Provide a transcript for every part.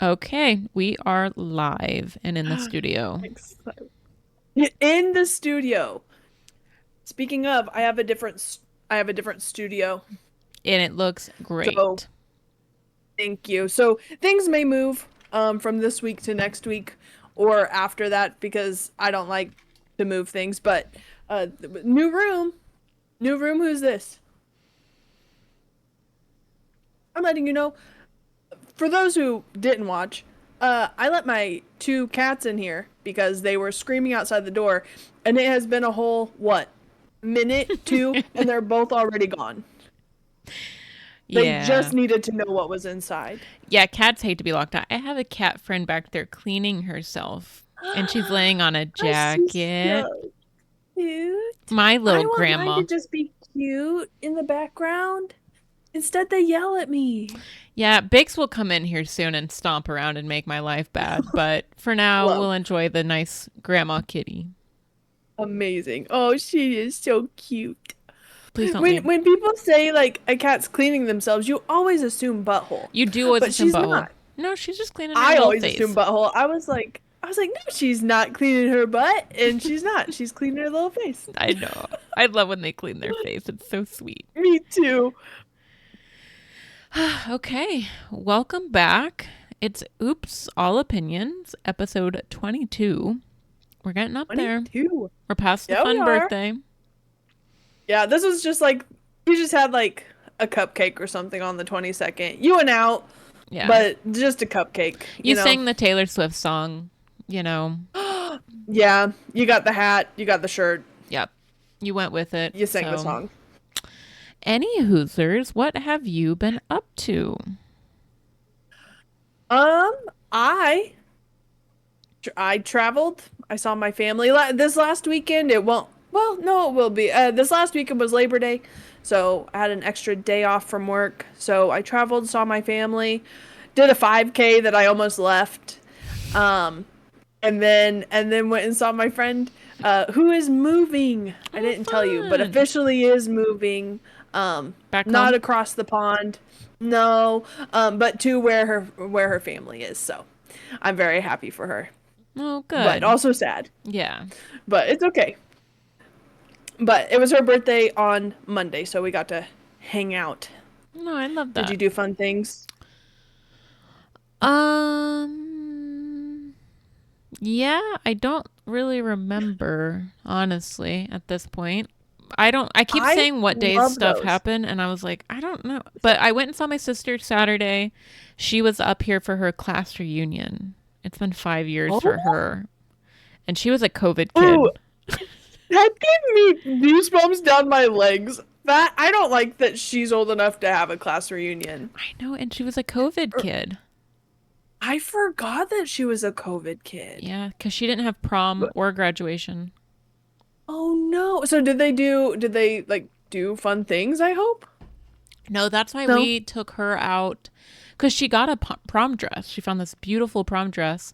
Okay, we are live and in the studio, Excited. In the studio. Speaking of, I have a different studio. and it looks So great. thank you. So things may move from this week to next week or after that because I don't like to move things. But new room, new room. Who's this? I'm letting you know. For those who didn't watch, I let my two cats in here because they were screaming outside the door, and it has been a whole what minute, two, and they're both already gone. They Yeah. just needed to know what was inside. Yeah, cats hate to be locked out. I have a cat friend back there cleaning herself, and she's laying on a Oh, she's jacket. so cute. My little I want mine grandma. to just be cute in the background. Instead, they yell at me. Yeah, Bix will come in here soon and stomp around and make my life bad, but for now, Love. we'll enjoy the nice grandma kitty. Amazing. Oh, she is so cute. Please don't When leave. when people say like a cat's cleaning themselves, you always assume butthole. You do always But assume she's butthole. not. No, she's just cleaning her I little always assume face. butthole. I was like, no, she's not cleaning her butt, and she's not. She's cleaning her little face. I know. I love when they clean their face. It's so sweet. Me too. Okay, welcome back. It's Oops, All Opinions, episode 22. We're getting up there. 22. We're past the Yeah, we fun are. birthday. Yeah, this was just like you just had like a cupcake or something on the 22nd. You went out, Yeah. but just a cupcake, You sang the Taylor Swift song, you know. Yeah, you got the hat, you got the shirt, Yep. You went with it. you sang the So, song. any Hoosers, what have you been up to? Um, I I traveled. I saw my family this last weekend. It won't. Well, no, it will be. This last weekend was Labor Day, so I had an extra day off from work. So I traveled, saw my family, did a 5K that I almost left, um, and then went and saw my friend, who is moving. I Oh, didn't tell you, but fun. officially is moving. Back Not home? across the pond, no, but to where her family is. So I'm very happy for her, Oh, but good. also sad. Yeah. But it's okay. But it was her birthday on Monday, so we got to hang out. No, I love Did you that. do fun things? Um, yeah, I don't really remember, honestly, at this point. I keep I saying what days love stuff those. happened, and I was like, I don't know. But I went and saw my sister Saturday. She was up here for her class reunion. It's been 5 years for Oh, her. And she was a COVID ooh, kid. that gave me goosebumps down my legs. That I don't like that she's old enough to have a class reunion. I know, and she was a COVID Er, kid. I forgot that she was a COVID kid. Yeah, because she didn't have prom But or graduation. oh no. So did they like do fun things, I hope? No, that's why No. we took her out because she got a prom dress. She found this beautiful prom dress.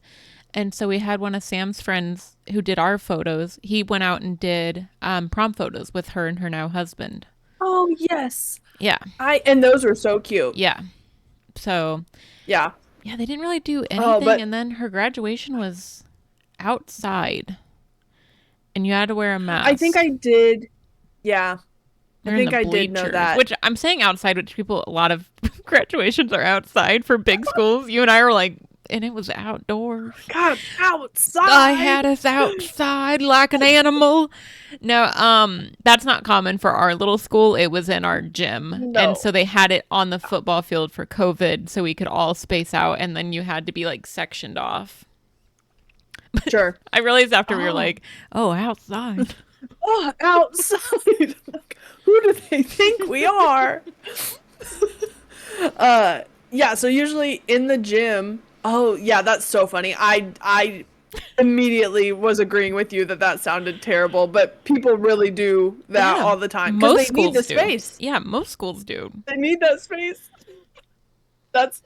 And so we had one of Sam's friends who did our photos. He went out and did prom photos with her and her now husband. Oh yes. Yeah. I and those were so cute. Yeah. So, Yeah. yeah, they didn't really do Oh, anything. but And then her graduation was outside and you had to wear a I think mask. I did. Yeah. I They're in the think I did know bleachers, that. which I'm saying outside, which people, a lot of graduations are outside for big schools. You and I were like, and it was outdoors. God, I outside. had us outside like an animal. No, that's not common for our little school. It was in our gym. And No. so they had it on the football field for COVID so we could all space out and then you had to be like sectioned off. Sure. I realized after we were Oh. like, oh, outside. Oh, outside. Who do they think we are? Yeah, so usually in the gym. Oh, yeah, that's so funny. I immediately was agreeing with you that that sounded terrible, but people really do that Yeah, all the time because most they need the schools do. space. Yeah, most schools do. They need that space. That's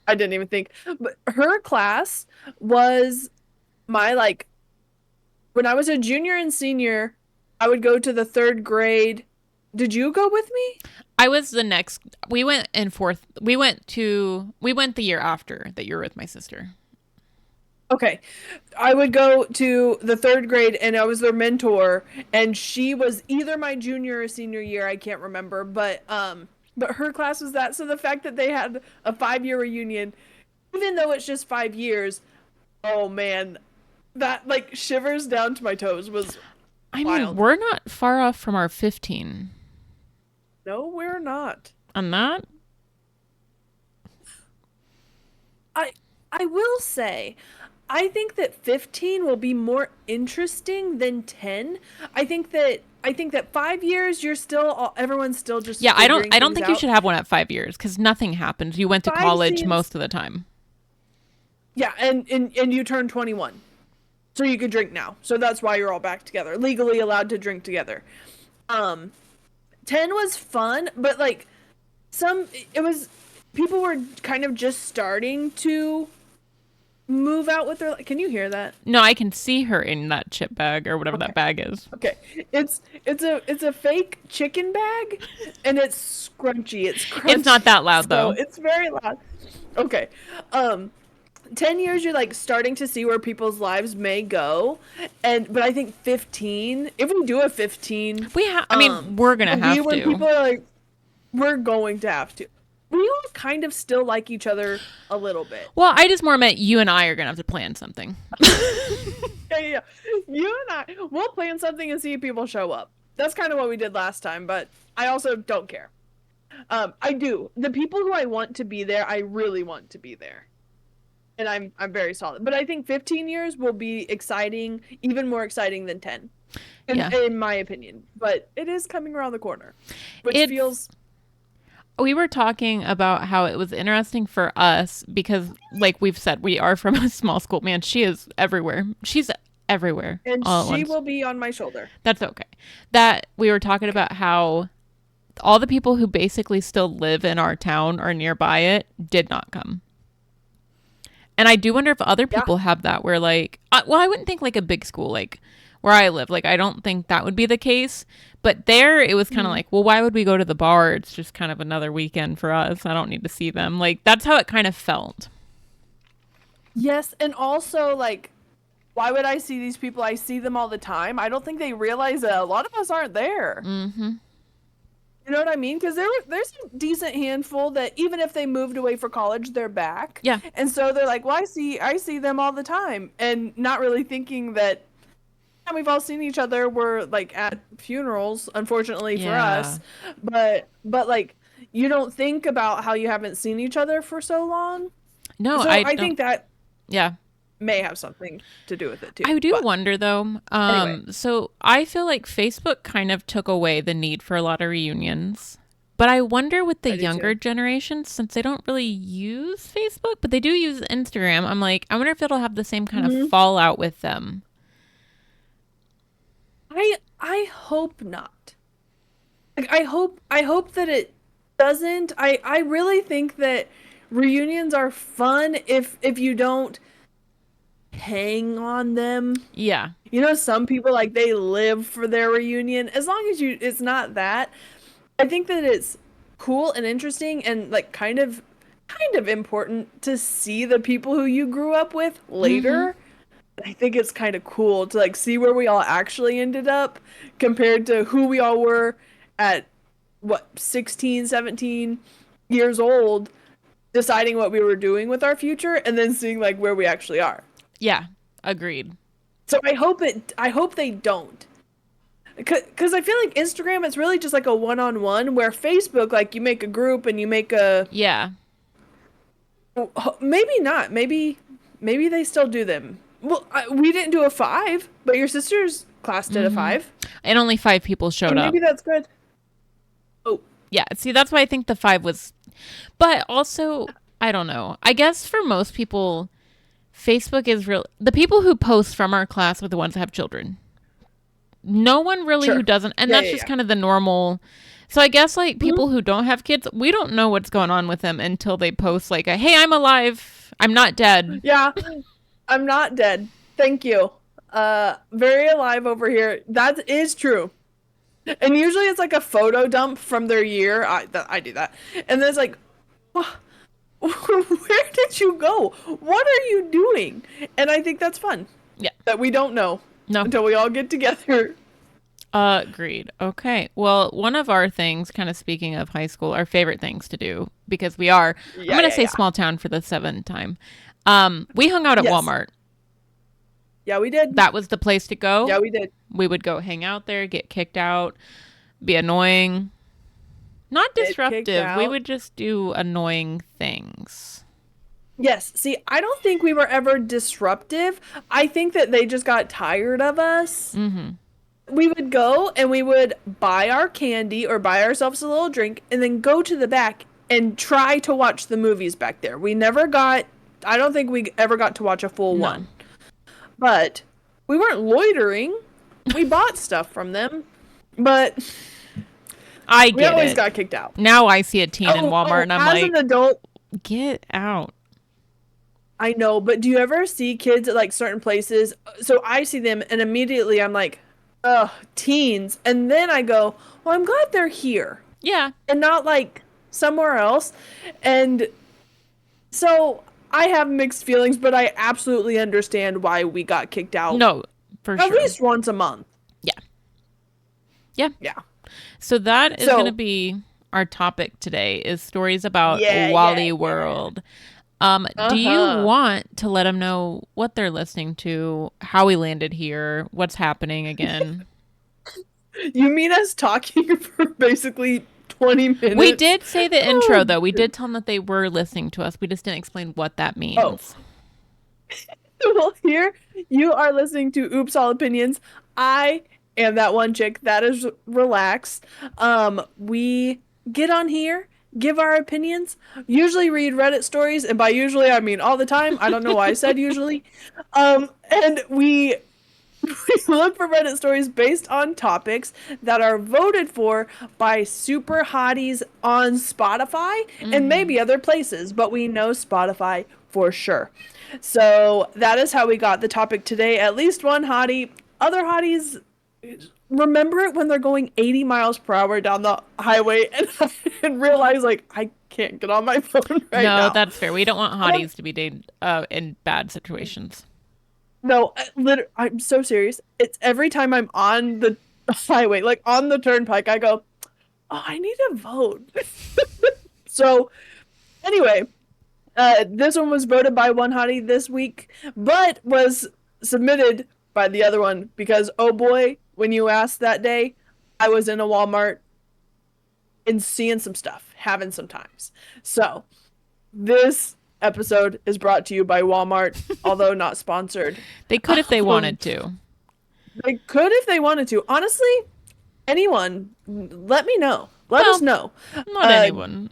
I didn't even think. But her class was my when I was a junior and senior, I would go to the third grade. Did you go with me? I was the next. We went in fourth. We went the year after that you were with my sister. Okay. I would go to the third grade and I was their mentor and she was either my junior or senior year, I can't remember, but her class was that. So the fact that they had a 5 year reunion, even though it's just 5 years, oh man, that like shivers down to my toes was I mean, wild. we're not far off from our 15 No, we're not. on that. I I will say, I think that 15 will be more interesting than 10. I think that 5 years you're still everyone's still just Yeah, figuring I don't things think you out. should have one at 5 years because nothing happens. You went to 5 college seems most of the time. yeah, and you turn 21. So you could drink now. So that's why you're all back together. Legally allowed to drink together. Um 10 was fun, but like some it was people were kind of just starting to move out with their can you hear that? No, I can see her in that chip bag or whatever that Okay. bag is. Okay. It's a fake chicken bag and it's scrunchy. It's It's not crunchy. that loud So though. it's very loud. Okay. Um 10 years you're like starting to see where people's lives may go. And but I think 15, if we do a 15, I mean, we're gonna will be have when to. people are like we're going to have to. We all kind of still like each other a little bit. Well, I just more meant you and I are gonna have to plan something. Yeah, yeah, yeah. You and I, we'll plan something and see if people show up. That's kind of what we did last time, but I also don't care. I do. The people who I want to be there, I really want to be there. And I'm very solid. But I think 15 years will be exciting, even more exciting than 10, Yeah. in my opinion. But it is coming around the corner, which It's feels we were talking about how it was interesting for us because like we've said, we are from a small school. Man, she is everywhere. She's everywhere and all at she once. will be on my shoulder. That's okay. That we were talking Okay. about how all the people who basically still live in our town or nearby it did not come. And I do wonder if other Yeah. people have that where like well, I wouldn't think like a big school like where I live. Like I don't think that would be the case. But there it was kind of Mhm. like, well, why would we go to the bar? It's just kind of another weekend for us. I don't need to see them. Like that's how it kind of felt. Yes, and also like why would I see these people? I see them all the time. I don't think they realize that a lot of us aren't there. Mhm. You know what I mean? Because there's a decent handful that even if they moved away for college, they're back, Yeah. and so they're like, "Well, I see them all the time," and not really thinking that yeah, we've all seen each other. We're like at funerals, unfortunately for Yeah. us, but like you don't think about how you haven't seen each other for so long. No, So I I don't think that yeah. may have something to do with it too. I do But wonder though. anyway, So I feel like Facebook kind of took away the need for a lot of reunions. But I wonder with the I do younger too. generation, since they don't really use Facebook, but they do use Instagram, I'm like, I wonder if it'll have the same kind of Hmm. fallout with them. I hope not. Like I hope that it doesn't. I really think that reunions are fun if you don't hang on them. Yeah. You know, some people like they live for their reunion. As long as you it's not that. I think that it's cool and interesting and like kind of important to see the people who you grew up with Mm-hmm. later. I think it's kind of cool to like see where we all actually ended up compared to who we all were at what 16, 17 years old deciding what we were doing with our future and then seeing like where we actually are. Yeah. Agreed. So I hope they don't. Cuz I feel like Instagram it's really just like a one-on-one where Facebook like you make a group and you make a Yeah. maybe not. Maybe they still do them. Well, we didn't do a 5, but your sister's class did a Mm-hmm. 5. And only 5 people So showed up. maybe that's good. Oh, Yeah. See, that's why I think the 5 was. But also, I don't know. I guess for most people, Facebook is real. The people who post from our class are the ones that have children. No one really who sure. doesn't, and Yeah, that's yeah, just yeah. kind of the normal. So I guess like Hmm. people who don't have kids, we don't know what's going on with them until they post like a "Hey, I'm alive. I'm not dead." Yeah, I'm not dead. Thank you. Very alive over here. That is true. And usually it's like a photo dump from their year. I do that. And then it's like, where did you go? What are you doing? And I think that's fun Yeah. that we don't know No. until we all get together. Agreed. Okay. Well, one of our things, kind of speaking of high school, our favorite things to do, because we are, I'm Yeah, going to yeah, say yeah. small town for the seventh time. We hung out at Yes. Walmart. Yeah, we did. That was the place to go. Yeah, we did. We would go hang out there, get kicked out, be annoying. Not Get kicked disruptive. We out. would just do annoying things. Yes. See, I don't think we were ever disruptive. I think that they just got tired of us. Mm-hmm. We would go and we would buy our candy or buy ourselves a little drink and then go to the back and try to watch the movies back there. We never got, I don't think we ever got to watch a full No. one. But we weren't loitering. We bought stuff from them. But I we get always it. got kicked out. Now I see a teen in Walmart and I'm as like, an adult, get out. I know, but do you ever see kids at like certain places? So I see them and immediately I'm like, ugh, teens. And then I go, well, I'm glad they're here Yeah. and not like somewhere else. And so I have mixed feelings, but I absolutely understand why we got kicked out No, for at sure. least once a month. Yeah. Yeah. Yeah. So that is So- going to be our topic today is stories about Yeah, Wally yeah. World. Do you Uh-huh. want to let them know what they're listening to, how we landed here, what's happening again? You mean us talking for basically 20 minutes? We did say the intro, Oh, though. We did tell them that they were listening to us. We just didn't explain what that means. Oh. Well, here you are listening to Oops All Opinions. I am that one chick that is relaxed. We get on here, give our opinions, usually read Reddit stories, and by usually I mean all the time. I don't know why I said usually. And we look for Reddit stories based on topics that are voted for by super hotties on Spotify and maybe other places, but we know Spotify for sure. So that is how we got the topic today. At least one hottie. Other hotties remember it when they're going 80 miles per hour down the highway and realize like I can't get on my phone right now. No, that's fair. We don't want hotties to be in bad situations. No, I'm so serious. It's every time I'm on the highway, like on the turnpike, I go, oh, I need to vote. So, anyway, this one was voted by one hottie this week, but was submitted by the other one because, oh boy, when you asked that day, I was in a Walmart and seeing some stuff, having some times. So, this episode is brought to you by Walmart, although not sponsored. They could if they wanted to. They could if they wanted to. Honestly, anyone, let me know. Let us know. Not anyone.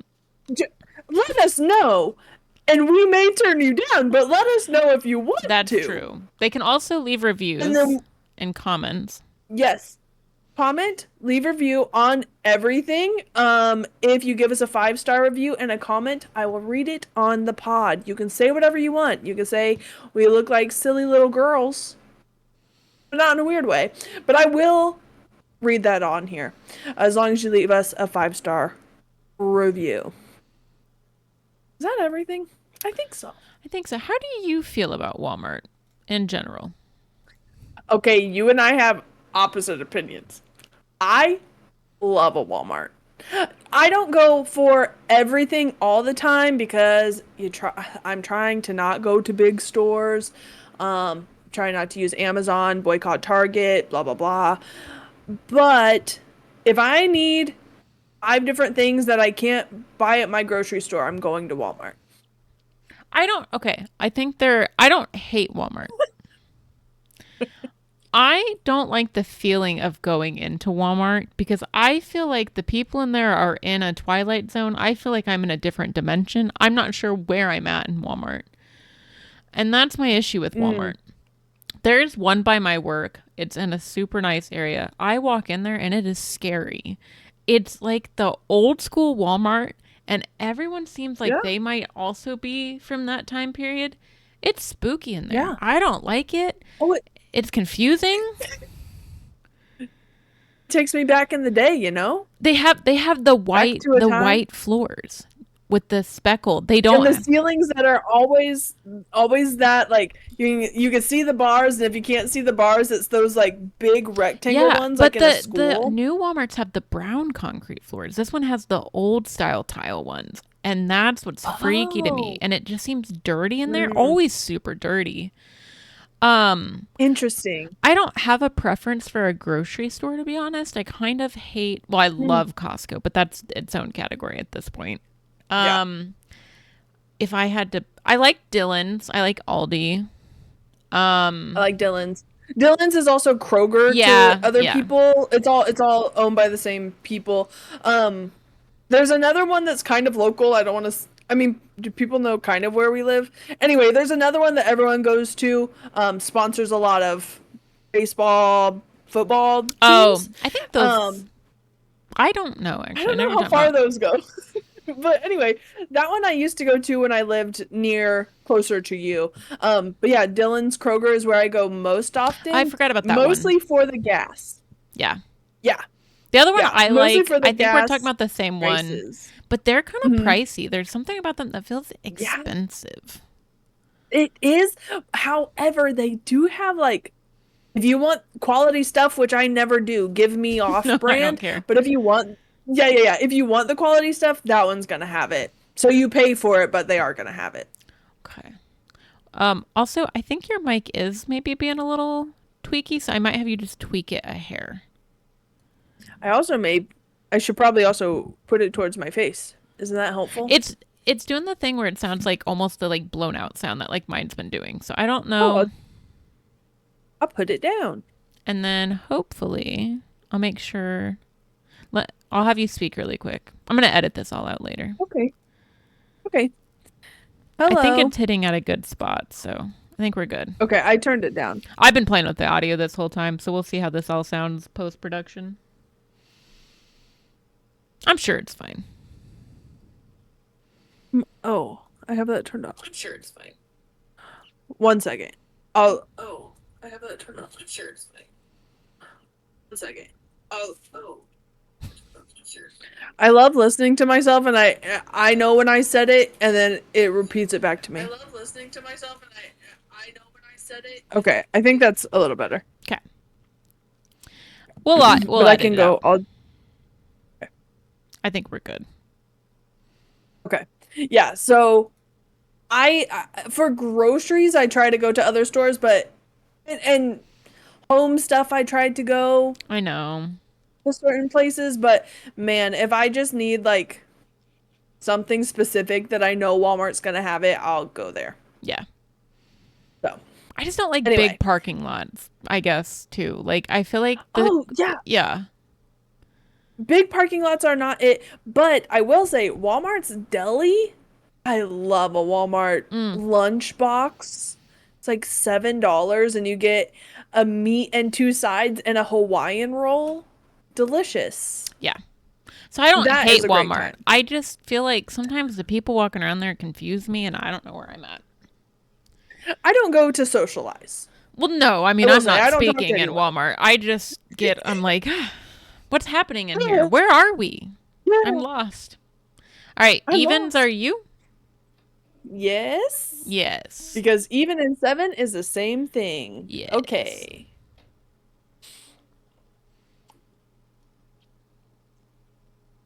Let us know. And we may turn you down, but let us know if you want That's to. true. They can also leave reviews And then- and comments. Yes. Comment, leave a review on everything. If you give us a 5-star review and a comment, I will read it on the pod. You can say whatever you want. You can say we look like silly little girls, but not in a weird way. But I will read that on here, as long as you leave us a 5-star review. Is that everything? I think so. I think so. How do you feel about Walmart in general? Okay, you and I have opposite opinions. I love a Walmart. I don't go for everything all the time because I'm trying to not go to big stores. Trying not to use Amazon, boycott Target, blah blah blah. But if I need 5 different things that I can't buy at my grocery store, I'm going to Walmart. I think I don't hate Walmart. I don't like the feeling of going into Walmart because I feel like the people in there are in a twilight zone. I feel like I'm in a different dimension. I'm not sure where I'm at in Walmart. And that's my issue with Walmart. There's one by my work. It's in a super nice area. I walk in there and it is scary. It's like the old school Walmart, and everyone seems like they might also be from that time period. It's spooky in there. Yeah. Oh, I don't like it. It's confusing. takes me back in the day, you know? They have the Back white to a the time. white floors with the speckle. They And don't the have, ceilings that are always that like you can see the bars, and if you can't see the bars, it's those like big rectangle yeah, ones like but in a the school. new Walmarts have the brown concrete floors. This one has the old style tile ones. And that's what's freaky to me. Oh. And it just seems dirty in there. Mm, Always super dirty. Um, interesting. I don't have a preference for a grocery store, to be honest. I kind of hate, well, I Mm, love Costco, but that's its own category at this point. yeah. Um, if I had to, I like Dillon's, I like Aldi. I Um, like Dillon's. Dillon's is also Kroger to yeah, other yeah. people. It's all owned by the same people. Um, there's another one that's kind of local. I don't want to. I mean, do people know kind of where we live? Anyway, there's another one that everyone goes to. Sponsors a lot of baseball, football Oh, teams. I think those, Um, I don't know, I actually. I don't know never how done far that. those go. But anyway, that one I used to go to when I lived near closer to you. But yeah, Dillon's Kroger is where I go most I often, forgot about that one. mostly for the gas. Yeah. Yeah, The other one yeah, I mostly like, for the I think we're talking gas about the same one, prices. but they're kind of Hmm. pricey. There's something about them that feels Yeah, expensive. it is. However, they do have like if you want quality stuff, which I never do, give me No, I don't off-brand. care. But if you want, yeah, yeah, yeah. If you want the quality stuff, that one's gonna have it. So you pay for it, but they are gonna have it. Okay. Also, I think your mic is maybe being a little tweaky, so I might have you just tweak it a hair. I also may, I should probably also put it towards my face. Isn't that helpful? It's doing the thing where it sounds like almost the like blown out sound that like mine's been doing. So I don't Oh, know. I'll put it down. And then hopefully I'll make sure I'll have you speak really quick. I'm gonna edit this all out later. Okay. Okay. I think Hello. it's hitting at a good spot, so I think we're good. Okay, I turned it down. I've been playing with the audio this whole time, so we'll see how this all sounds post production. I'm sure it's fine. Oh, I have that turned off. I'm sure it's fine. 1 second. Oh, I have that turned off. I'm sure it's fine. 1 second. Oh. Sure. I love listening to myself, and I know when I said it, and then it repeats it back to me. I love listening to myself, and I know when I said it. Okay, I think that's a little better. Okay. We'll But I edit can it go. out. I think we're good. Okay. Yeah. So for groceries, I try to go to other stores, but and home stuff, I tried to go I know. to certain places, but man, if I just need like something specific that I know Walmart's gonna have it, I'll go there. Yeah. So I just don't like big anyway. parking lots, I guess, too. Like I feel like the Oh yeah, yeah. big parking lots are not it, but I will say Walmart's deli. I love a Walmart Mm, lunch box. It's like $7 and you get a meat and two sides and a Hawaiian roll. Delicious. yeah. So I don't That is hate a great Walmart. time. I just feel like sometimes the people walking around there confuse me and I don't know where I'm at. I don't go to socialize. Well, no, I I mean will I'm say not I don't talk to speaking at anyone. Walmart. I'm like, what's happening in here? Where are we? I'm Yeah, lost. All right, I'm evens are lost. you? Yes, Yes. because even in seven is the same thing. Yes. Okay.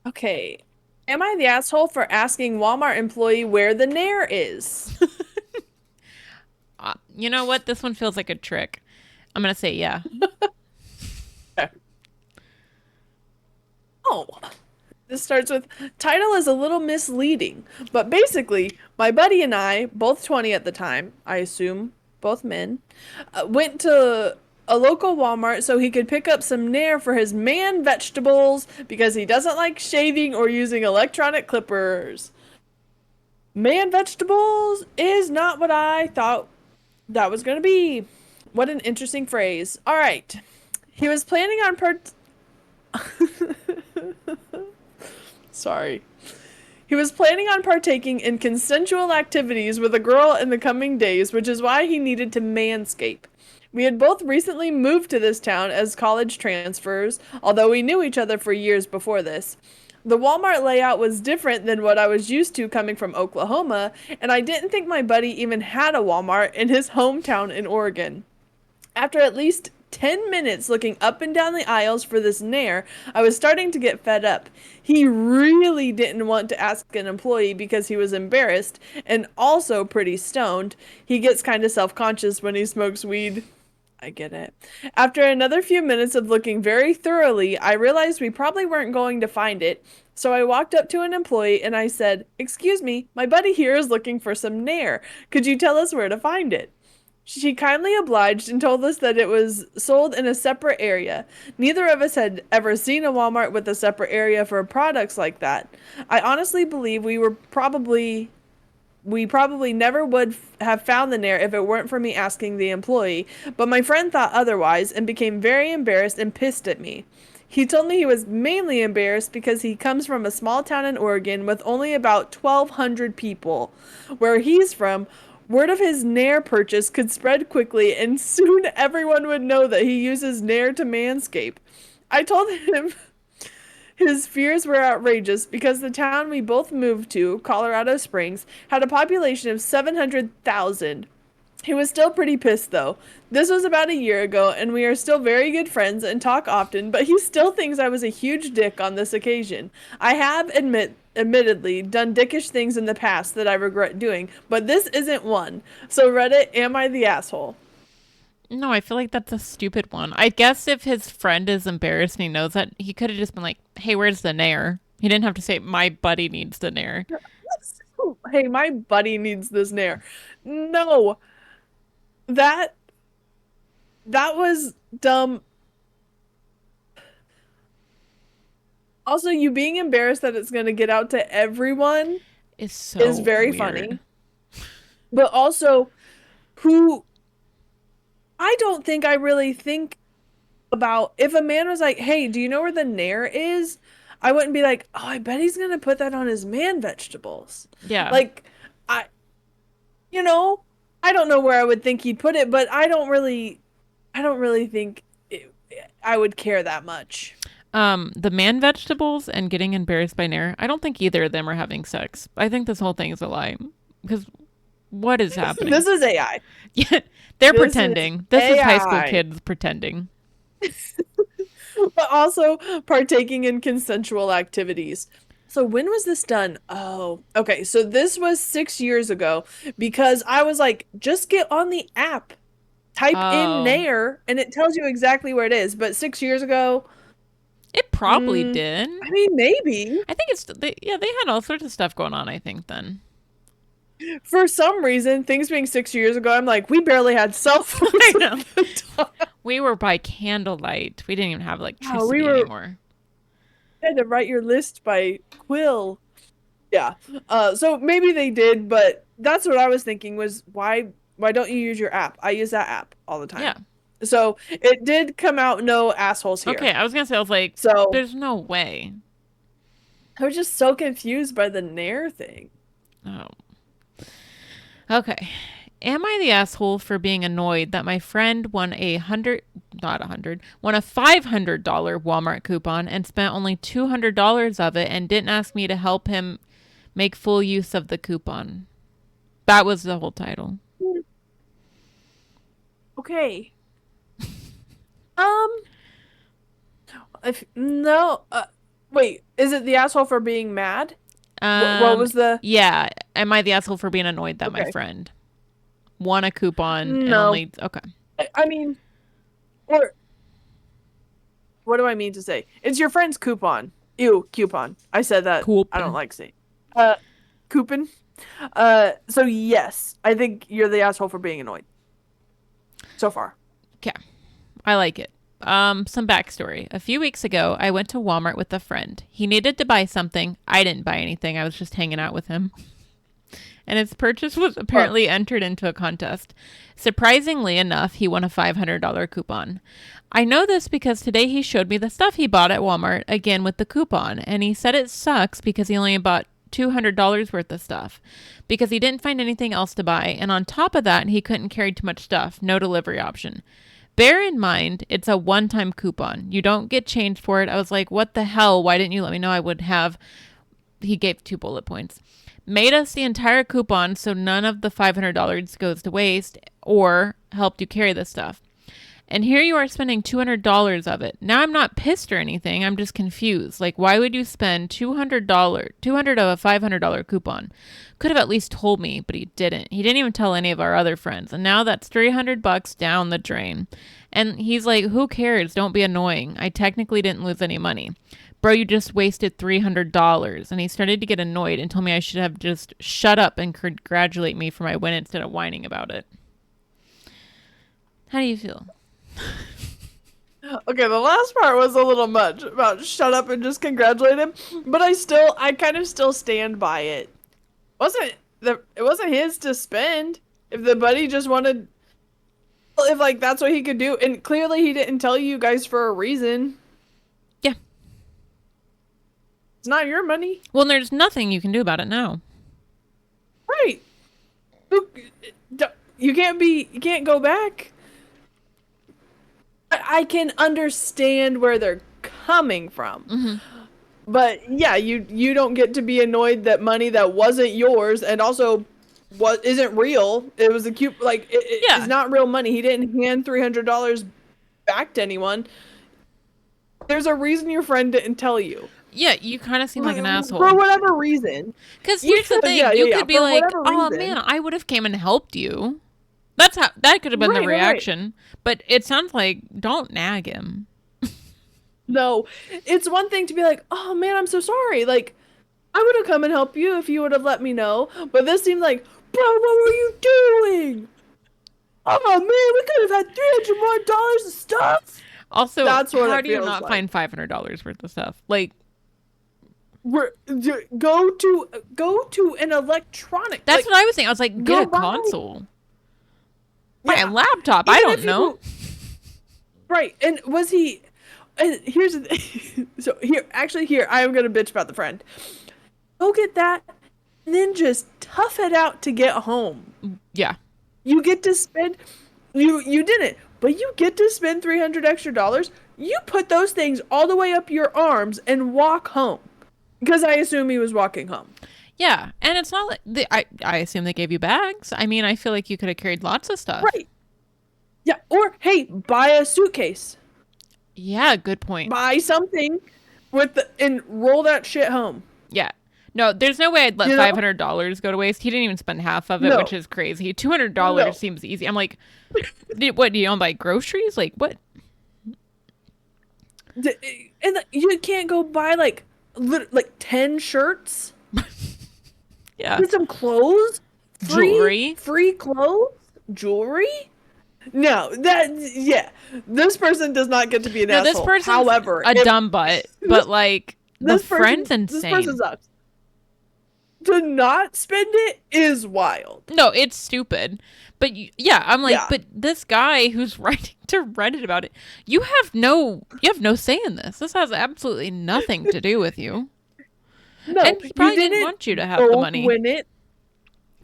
Okay. Am I the asshole for asking Walmart employee where the Nair is? You know what? This one feels like a trick. I'm going to say yeah. Oh. This starts with title is a little misleading, but basically, my buddy and I, both 20 at the time, I assume, both men, went to a local Walmart so he could pick up some Nair for his man vegetables because he doesn't like shaving or using electronic clippers. Man vegetables is not what I thought that was going to be. What an interesting phrase. All right. He was planning on Sorry. He was planning on partaking in consensual activities with a girl in the coming days, which is why he needed to manscape. We had both recently moved to this town as college transfers, although we knew each other for years before this. The Walmart layout was different than what I was used to coming from Oklahoma, and I didn't think my buddy even had a Walmart in his hometown in Oregon. After at least 10 minutes looking up and down the aisles for this Nair, I was starting to get fed up. He really didn't want to ask an employee because he was embarrassed and also pretty stoned. He gets kind of self conscious when he smokes weed. I get it. After another few minutes of looking very thoroughly, I realized we probably weren't going to find it. So I walked up to an employee and I said, "Excuse me, my buddy here is looking for some Nair. Could you tell us where to find it?" She kindly obliged and told us that it was sold in a separate area. Neither of us had ever seen a Walmart with a separate area for products like that. I honestly believe we probably never would have found the Nair if it weren't for me asking the employee, but my friend thought otherwise and became very embarrassed and pissed at me. He told me he was mainly embarrassed because he comes from a small town in Oregon with only about 1,200 people. Where he's from, word of his Nair purchase could spread quickly and soon everyone would know that he uses Nair to manscape. I told him his fears were outrageous because the town we both moved to, Colorado Springs, had a population of 700,000. He was still pretty pissed though. This was about a year ago and we are still very good friends and talk often, but he still thinks I was a huge dick on this occasion. I have admittedly done dickish things in the past that I regret doing, but this isn't one. So Reddit, am I the asshole? No, I feel like that's a stupid one. I guess if his friend is embarrassed and he knows that, he could have just been like, "Hey, where's the Nair?" He didn't have to say, "My buddy needs the Nair." Hey, my buddy needs this Nair. No, that that was dumb. Also, you being embarrassed that it's going to get out to everyone It's so is very weird. funny. But also, who I don't think I really think about if a man was like, "Hey, do you know where the Nair is?" I wouldn't be like, "Oh, I bet he's going to put that on his man vegetables." Yeah. Like, I, you know, I don't know where I would think he'd put it, but I don't really think I would care that much. The man vegetables and getting embarrassed by Nair, I don't think either of them are having sex. I think this whole thing is a lie. Because what is happening? This is AI. Yeah, they're This is pretending. This is high school AI. kids pretending. But also partaking in consensual activities. So when was this done? Oh, okay. So this was 6 years ago because I was like, just get on the app, type in Oh, Nair, and it tells you exactly where it is. But 6 years ago, it probably mm, did. I mean, maybe. I think yeah, they had all sorts of stuff going on, I think, then. For some reason, things being 6 years ago, I'm like, we barely had cell I phones at know. the time. We were by candlelight. We didn't even have Wow, we electricity were anymore. had to write your list by quill. Yeah. So maybe they did, but that's what I was thinking was why don't you use your app? I use that app all the time. Yeah. So it did come out no assholes here. Okay, I was gonna say, I was like, So there's no way. I was just so confused by the Nair thing. Oh. Okay. Am I the asshole for being annoyed that my friend won not a hundred, won a $500 Walmart coupon and spent only $200 of it and didn't ask me to help him make full use of the coupon? That was the whole title. Okay. Um, if no, wait, is it the asshole for being mad? What Um, was the yeah. Am I the asshole for being annoyed that my okay? friend won a coupon and No, only, okay. I mean, or what do I mean to say? It's your friend's coupon. Ew, coupon. I said that. I don't Coupon. like saying. Uh, coupon. So yes, I think you're the asshole for being annoyed so far. Okay. I like it. Some backstory. A few weeks ago, I went to Walmart with a friend. He needed to buy something. I didn't buy anything. I was just hanging out with him. And his purchase was Oh, apparently entered into a contest. Surprisingly enough, he won a $500 coupon. I know this because today he showed me the stuff he bought at Walmart, again with the coupon, and he said it sucks because he only bought $200 worth of stuff because he didn't find anything else to buy. And on top of that, he couldn't carry too much stuff. No delivery option. Bear in mind, it's a one-time coupon. You don't get change for it. I was like, what the hell? Why didn't you let me know? I would have. He gave 2 bullet points. Made us the entire coupon so none of the $500 goes to waste or helped you carry the stuff. And here you are spending $200 of it. Now I'm not pissed or anything. I'm just confused. Like, why would you spend $200 of a $500 coupon? Could have at least told me, but he didn't. He didn't even tell any of our other friends. And now that's $300 down the drain. And he's like, who cares? Don't be annoying. I technically didn't lose any money. Bro, you just wasted $300. And he started to get annoyed and told me I should have just shut up and congratulate me for my win instead of whining about it. How do you feel? Okay, the last part was a little much about shut up and just congratulate him, but I kind of still stand by it. It wasn't his to spend. If the buddy just wanted, if like that's what he could do, and clearly he didn't tell you guys for a reason. Yeah. It's not your money. Well, there's nothing you can do about it now. Right. You can't go back. I can understand where they're coming from. Mm-hmm. But yeah, you don't get to be annoyed that money that wasn't yours and also isn't real. It was a cute, like, it's not real money. He didn't hand $300 back to anyone. There's a reason your friend didn't tell you. Yeah, you kind of seem like an asshole. For whatever reason. Because here's the thing. You could be like, oh man, I would have came and helped you. That could have been the reaction. Right. But it sounds like, don't nag him. No, it's one thing to be like, oh man, I'm so sorry. Like, I would have come and helped you if you would have let me know. But this seemed like, bro, what were you doing? Oh man, we could have had $300 more of stuff. Also, how do you not find $500 worth of stuff? Like, go to an electronic. That's what I was saying. I was like, get a console. Buy a laptop. I don't know. Right. And was he... And here's the thing. So here, I am going to bitch about the friend. Go get that, and then just tough it out to get home. Yeah. You get to spend... You didn't, but you get to spend $300 extra. You put those things all the way up your arms and walk home. Because I assume he was walking home. Yeah, and it's not like I assume they gave you bags. I mean, I feel like you could have carried lots of stuff. Right. Yeah, or hey, buy a suitcase. Yeah, good point. Buy something and roll that shit home. Yeah. No, there's no way I'd let $500 go to waste. He didn't even spend half of it, which is crazy. $200 seems easy. I'm like, what, do you own buy groceries? Like, what? And you can't go buy like 10 shirts. Yeah. Get some clothes? Jewelry? Free clothes? Jewelry? No, this person does not get to be an asshole. This person's however, a dumb butt, but like, the friend's insane. This person sucks. To not spend it is wild. No, it's stupid. But I'm like, but this guy who's writing to Reddit about it, you have no say in this. This has absolutely nothing to do with you. No, and he probably didn't want you to have the money. Win it.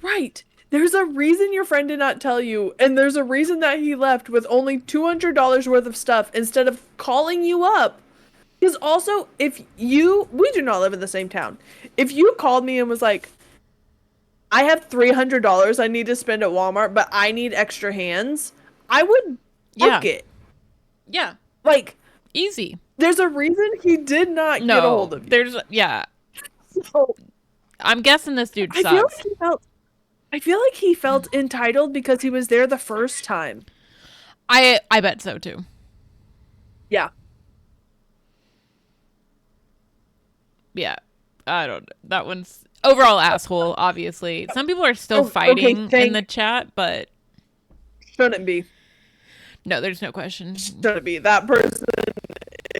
Right. There's a reason your friend did not tell you, and there's a reason that he left with only $200 worth of stuff instead of calling you up. Because also, we do not live in the same town. If you called me and was like, I have $300 I need to spend at Walmart, but I need extra hands, I would book it. Yeah. Like, easy. There's a reason he did not get a hold of you. So, I'm guessing this dude sucks. I feel like he felt entitled because he was there the first time. I bet so too. Yeah. Yeah. I don't know. That one's overall asshole, obviously. Some people are still fighting in the chat, but shouldn't be. No, there's no question. Shouldn't be. That person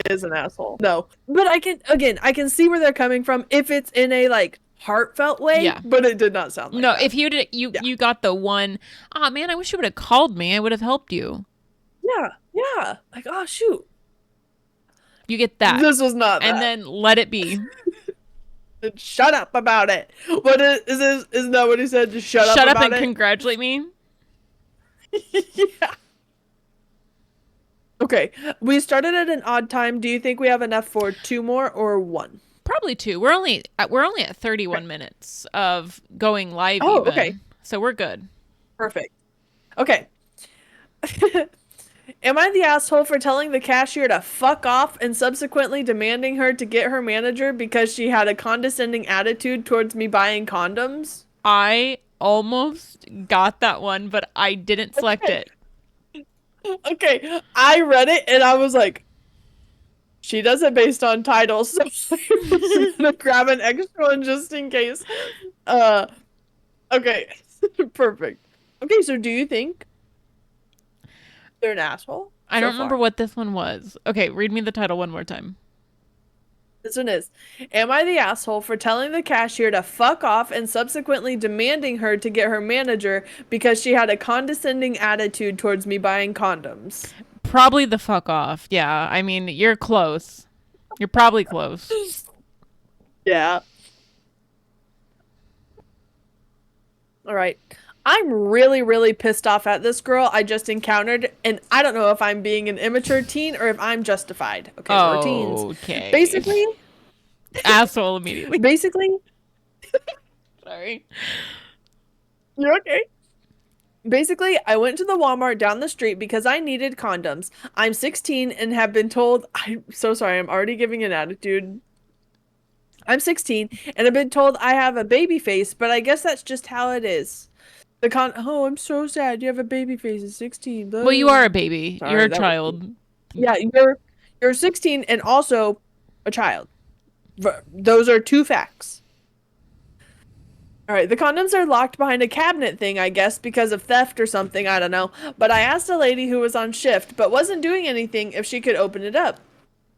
is an asshole. No. But I can see where they're coming from if it's in a like heartfelt way. Yeah. But it did not sound like that. If you did you got the one, oh man, I wish you would have called me. I would have helped you. Yeah. Yeah. Like, oh shoot. You get that. This was not that. And then let it be. Shut up about it. What is this? Isn't that what he said? Just shut up Shut up about and it. congratulate me. Yeah. Okay. We started at an odd time. Do you think we have enough for two more or one? Probably two. We're only at Okay. 31 minutes of going live Oh, okay. even. So we're good. Perfect. Okay. Am I the asshole for telling the cashier to fuck off and subsequently demanding her to get her manager because she had a condescending attitude towards me buying condoms? I almost got that one, but I didn't select Okay. it. Okay. I read it and I was like, she does it based on titles, so I was gonna grab an extra one just in case. Uh, okay. Perfect. Okay, so do you think they're an asshole I don't so remember far? what this one was. Okay, read me the title one more time. This one is, am I the asshole for telling the cashier to fuck off and subsequently demanding her to get her manager because she had a condescending attitude towards me buying condoms? Probably the fuck off. Yeah, I mean, you're close. You're probably close. Yeah. All right. I'm really, really pissed off at this girl I just encountered, and I don't know if I'm being an immature teen or if I'm justified. Okay, we're teens. Okay. Basically, Asshole immediately. basically, Sorry. you're okay. Basically, I went to the Walmart down the street because I needed condoms. I'm 16 and have been told, I'm so sorry, I'm already giving an attitude. I'm 16 and have been told I have a baby face, but I guess that's just how it is. Oh, I'm so sad. You have a baby face at 16. Well, you Blah. are a baby. You're Sorry, a that was child. yeah, you're 16 and also a child. Those are two facts. All right, the condoms are locked behind a cabinet thing, I guess, because of theft or something, I don't know. But I asked a lady who was on shift but wasn't doing anything if she could open it up.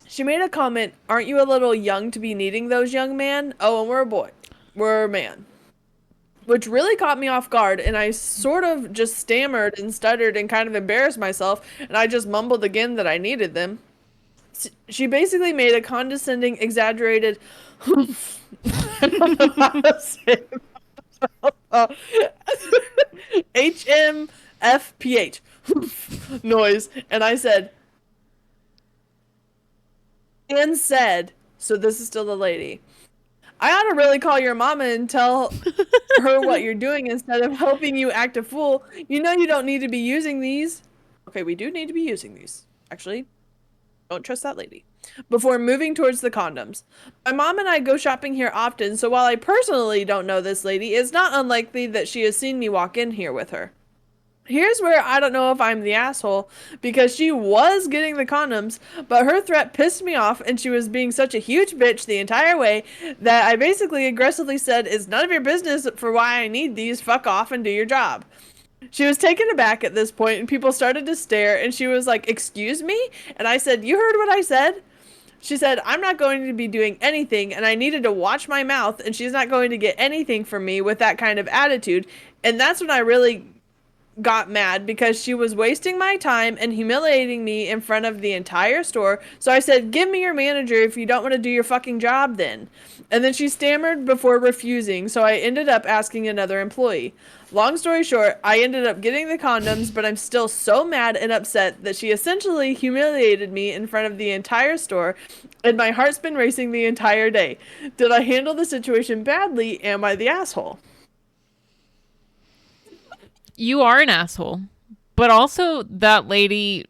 She made a comment, "Aren't you a little young to be needing those, young man?" Oh, and we're a boy. We're a man. Which really caught me off guard, and I sort of just stammered and stuttered and kind of embarrassed myself, and I just mumbled again that I needed them. She basically made a condescending, exaggerated I don't know how to say it. Uh, HMFPH noise, and I said, and said, so this is still the lady. I ought to really call your mama and tell her what you're doing instead of helping you act a fool. You know you don't need to be using these. Okay, we do need to be using these. Actually, don't trust that lady. Before moving towards the condoms. My mom and I go shopping here often, so while I personally don't know this lady, it's not unlikely that she has seen me walk in here with her. Here's where I don't know if I'm the asshole, because she was getting the condoms, but her threat pissed me off and she was being such a huge bitch the entire way that I basically aggressively said, "It's none of your business for why I need these, fuck off and do your job." She was taken aback at this point and people started to stare and she was like, "Excuse me?" And I said, "You heard what I said?" She said, "I'm not going to be doing anything and I needed to watch my mouth and she's not going to get anything from me with that kind of attitude." And that's when I really got mad because she was wasting my time and humiliating me in front of the entire store. So I said, "Give me your manager if you don't want to do your fucking job then." And then she stammered before refusing, so I ended up asking another employee. Long story short, I ended up getting the condoms, but I'm still so mad and upset that she essentially humiliated me in front of the entire store, and my heart's been racing the entire day. Did I handle the situation badly? Am I the asshole? You are an asshole. But also, that lady,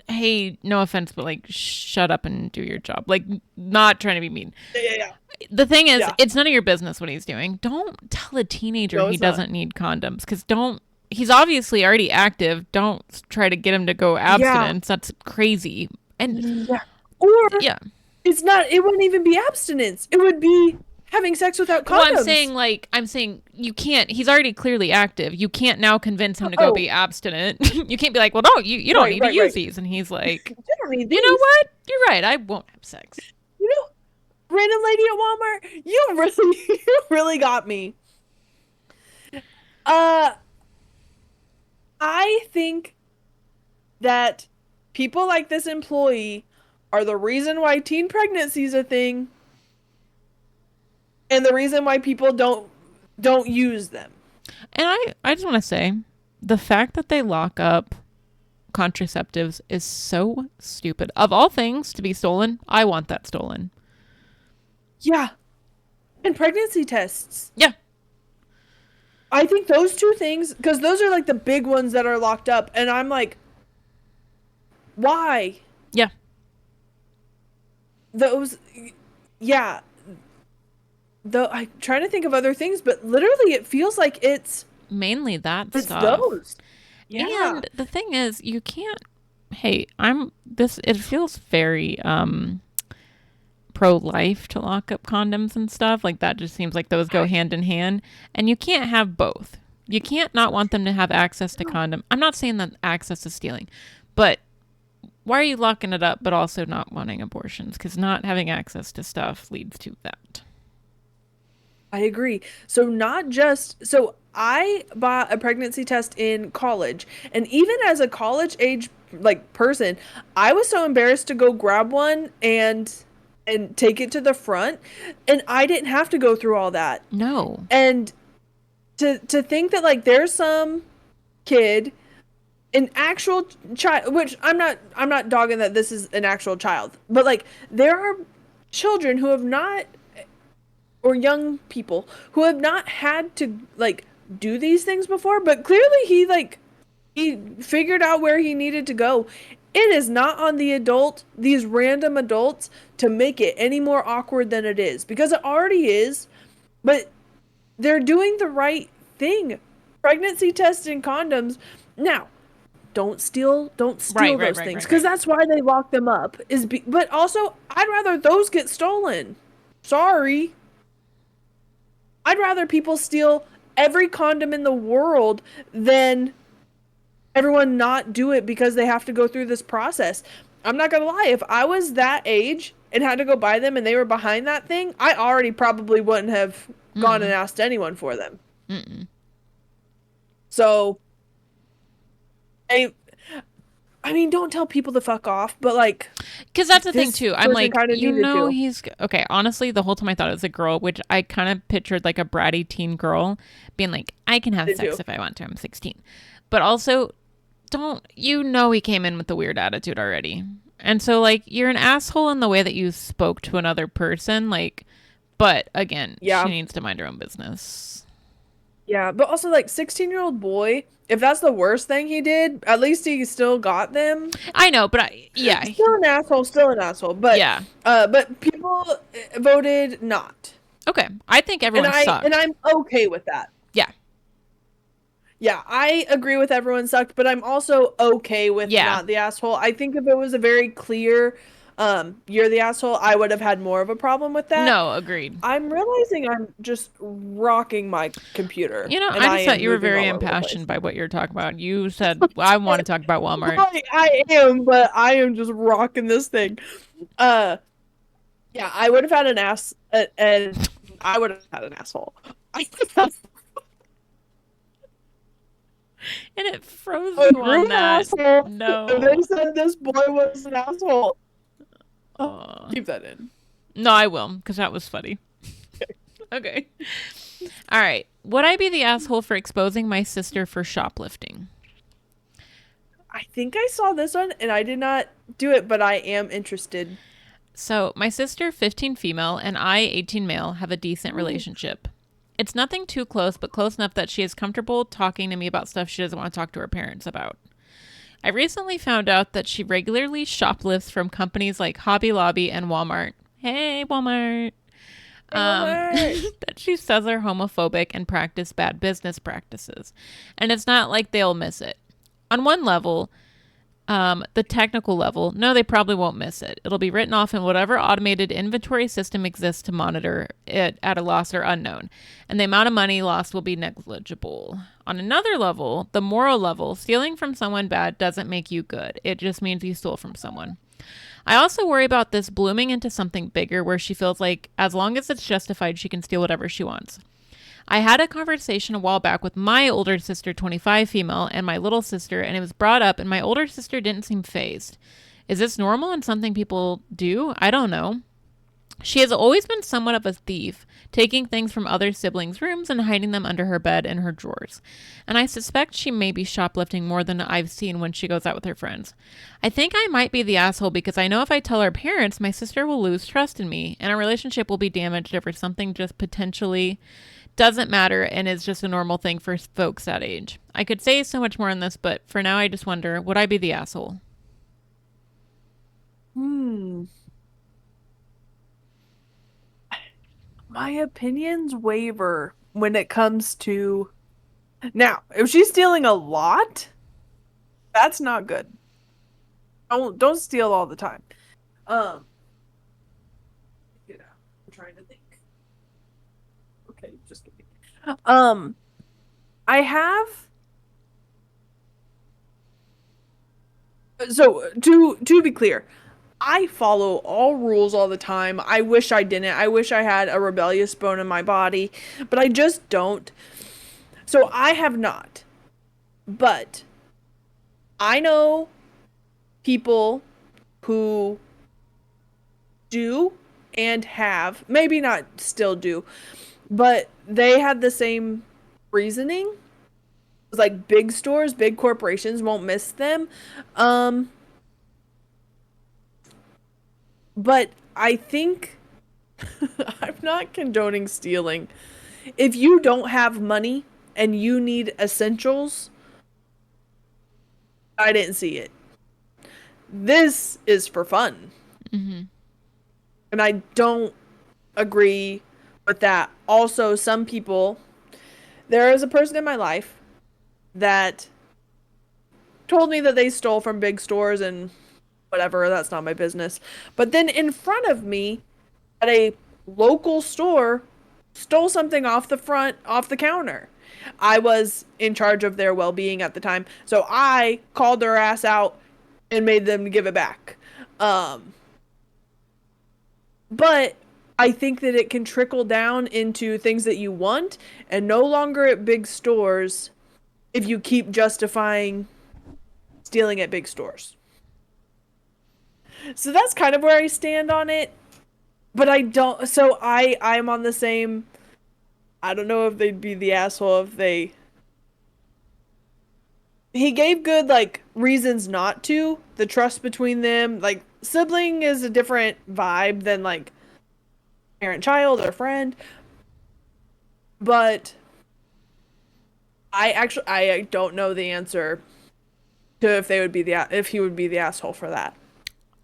hey, no offense, but like, shut up and do your job. Like, not trying to be mean. Yeah, yeah, yeah. The thing is, Yeah. it's none of your business what he's doing. Don't tell a teenager No, he it's not. doesn't need condoms because don't. He's obviously already active. Don't try to get him to go Yeah. abstinence. That's crazy. And Yeah. Or yeah. it's not, it wouldn't even be abstinence. It would be having sex without Well, condoms. I'm saying you can't. He's already clearly active. You can't now convince him to go Oh, be abstinent. You can't be like, well, no, you don't right, need to right, use right. these. And he's like, You don't need you know these. what? You're right. I won't have sex. You know, random lady at Walmart, you really, you really got me. Uh, I think that people like this employee are the reason why teen pregnancy is a thing. and the reason why people don't use them. And I just want to say the fact that they lock up contraceptives is so stupid. Of all things to be stolen, I want that stolen. Yeah. And pregnancy tests. Yeah. I think those two things, because those are like the big ones that are locked up. And I'm like, why? Yeah. Those, yeah. Though I'm trying to think of other things, but literally it feels like Mainly that it's stuff. those. Yeah. And the thing is, you can't. Hey, I'm this. It feels very pro-life to lock up condoms and stuff like that. Just seems like those go hand in hand, and you can't have both. You can't not want them to have access to condom. I'm not saying that access is stealing, but why are you locking it up but also not wanting abortions? Because not having access to stuff leads to that. I agree. So I bought a pregnancy test in college, and even as a college age like person, I was so embarrassed to go grab one and take it to the front, and I didn't have to go through all that. No. And to think that like there's some kid, an actual child, which I'm not dogging that this is an actual child, but like there are children who have not, or young people who have not had to like do these things before, but clearly he figured out where he needed to go. It is not on these random adults to make it any more awkward than it is, because it already is, but they're doing the right thing. Pregnancy tests and condoms. Now, don't steal those things, because that's why they lock them up. But also, I'd rather those get stolen. Sorry. I'd rather people steal every condom in the world than everyone not do it because they have to go through this process. I'm not gonna lie, if I was that age and had to go buy them and they were behind that thing, I already probably wouldn't have gone and asked anyone for them. Mm-mm. So, I mean, don't tell people to fuck off, but like, because that's the thing too. I'm like, to. he's okay. Honestly, the whole time I thought it was a girl, which I kind of pictured like a bratty teen girl being like, I can have sex if I want to. I'm 16, but also, he came in with a weird attitude already, and so like you're an asshole in the way that you spoke to another person. Like, but again, Yeah. she needs to mind her own business. Yeah, but also like 16-year-old boy, if that's the worst thing he did, at least he still got them. I know, but yeah, Still an asshole. But yeah, but people voted not. okay. I think everyone sucked, and I'm okay with that. Yeah. Yeah, I agree with everyone sucked, but I'm also okay with not the asshole. I think if it was a very clear, you're the asshole, I would have had more of a problem with that. No, agreed. I'm realizing I'm just rocking my computer. You know, I just thought you were very impassioned by what you're talking about. You said, I want to talk about Walmart. I am, but I am just rocking this thing. Yeah, I would have had an ass, and I would have had an asshole. And it froze you on that. Asshole. No. They said this boy was an asshole. Keep that in. No, I will, because that was funny. Okay. All right. Would I be the asshole for exposing my sister for shoplifting? I think I saw this one, and I did not do it, but I am interested. So, my sister, 15 female, and I, 18 male, have a decent relationship. It's nothing too close, but close enough that she is comfortable talking to me about stuff she doesn't want to talk to her parents about. I recently found out that she regularly shoplifts from companies like Hobby Lobby and Walmart. Hey, Walmart. That she says are homophobic and practice bad business practices. And it's not like they'll miss it. On one level, the technical level, no, they probably won't miss it. It'll be written off in whatever automated inventory system exists to monitor it at a loss or unknown, and the amount of money lost will be negligible. On another level, the moral level, stealing from someone bad doesn't make you good. It just means you stole from someone. I also worry about this blooming into something bigger where she feels like as long as it's justified, she can steal whatever she wants. I had a conversation a while back with my older sister, 25 female, and my little sister, and it was brought up, and my older sister didn't seem fazed. Is this normal and something people do? I don't know. She has always been somewhat of a thief, taking things from other siblings' rooms and hiding them under her bed and her drawers. And I suspect she may be shoplifting more than I've seen when she goes out with her friends. I think I might be the asshole because I know if I tell her parents, my sister will lose trust in me and our relationship will be damaged over something just potentially doesn't matter and is just a normal thing for folks that age. I could say so much more on this, but for now I just wonder, would I be the asshole? Hmm. My opinions waver when it comes to now, if she's stealing a lot, that's not good. Don't steal all the time. Um, yeah, I'm trying to think. Okay, just kidding. Um, I have so to be clear, I follow all rules all the time. I wish I didn't. I wish I had a rebellious bone in my body, but I just don't. So I have not. But I know people who do and have, maybe not still do, but they had the same reasoning. It was like big stores, big corporations won't miss them. Um, but I think I'm not condoning stealing. If you don't have money and you need essentials, I didn't see it. This is for fun. Mm-hmm. And I don't agree with that. Also, some people, there is a person in my life that told me that they stole from big stores and whatever, that's not my business. But then in front of me at a local store stole something off the counter. I was in charge of their well-being at the time, so I called their ass out and made them give it back. Um, but I think that it can trickle down into things that you want and no longer at big stores if you keep justifying stealing at big stores. So that's kind of where I stand on it. But I don't so I'm on the same. I don't know if they'd be the asshole if they he gave good like reasons not to. The trust between them, like sibling is a different vibe than like parent child or friend. But I don't know the answer to if they would be the if he would be the asshole for that.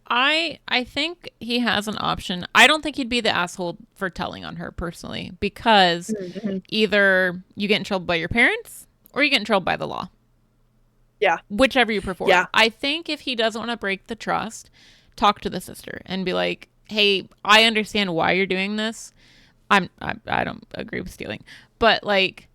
I think he has an option. I don't think he'd be the asshole for telling on her personally because Mm-hmm. either you get in trouble by your parents or you get in trouble by the law. Yeah. Whichever you prefer. Yeah. I think if he doesn't want to break the trust, talk to the sister and be like, "Hey, I understand why you're doing this. I don't agree with stealing, but like,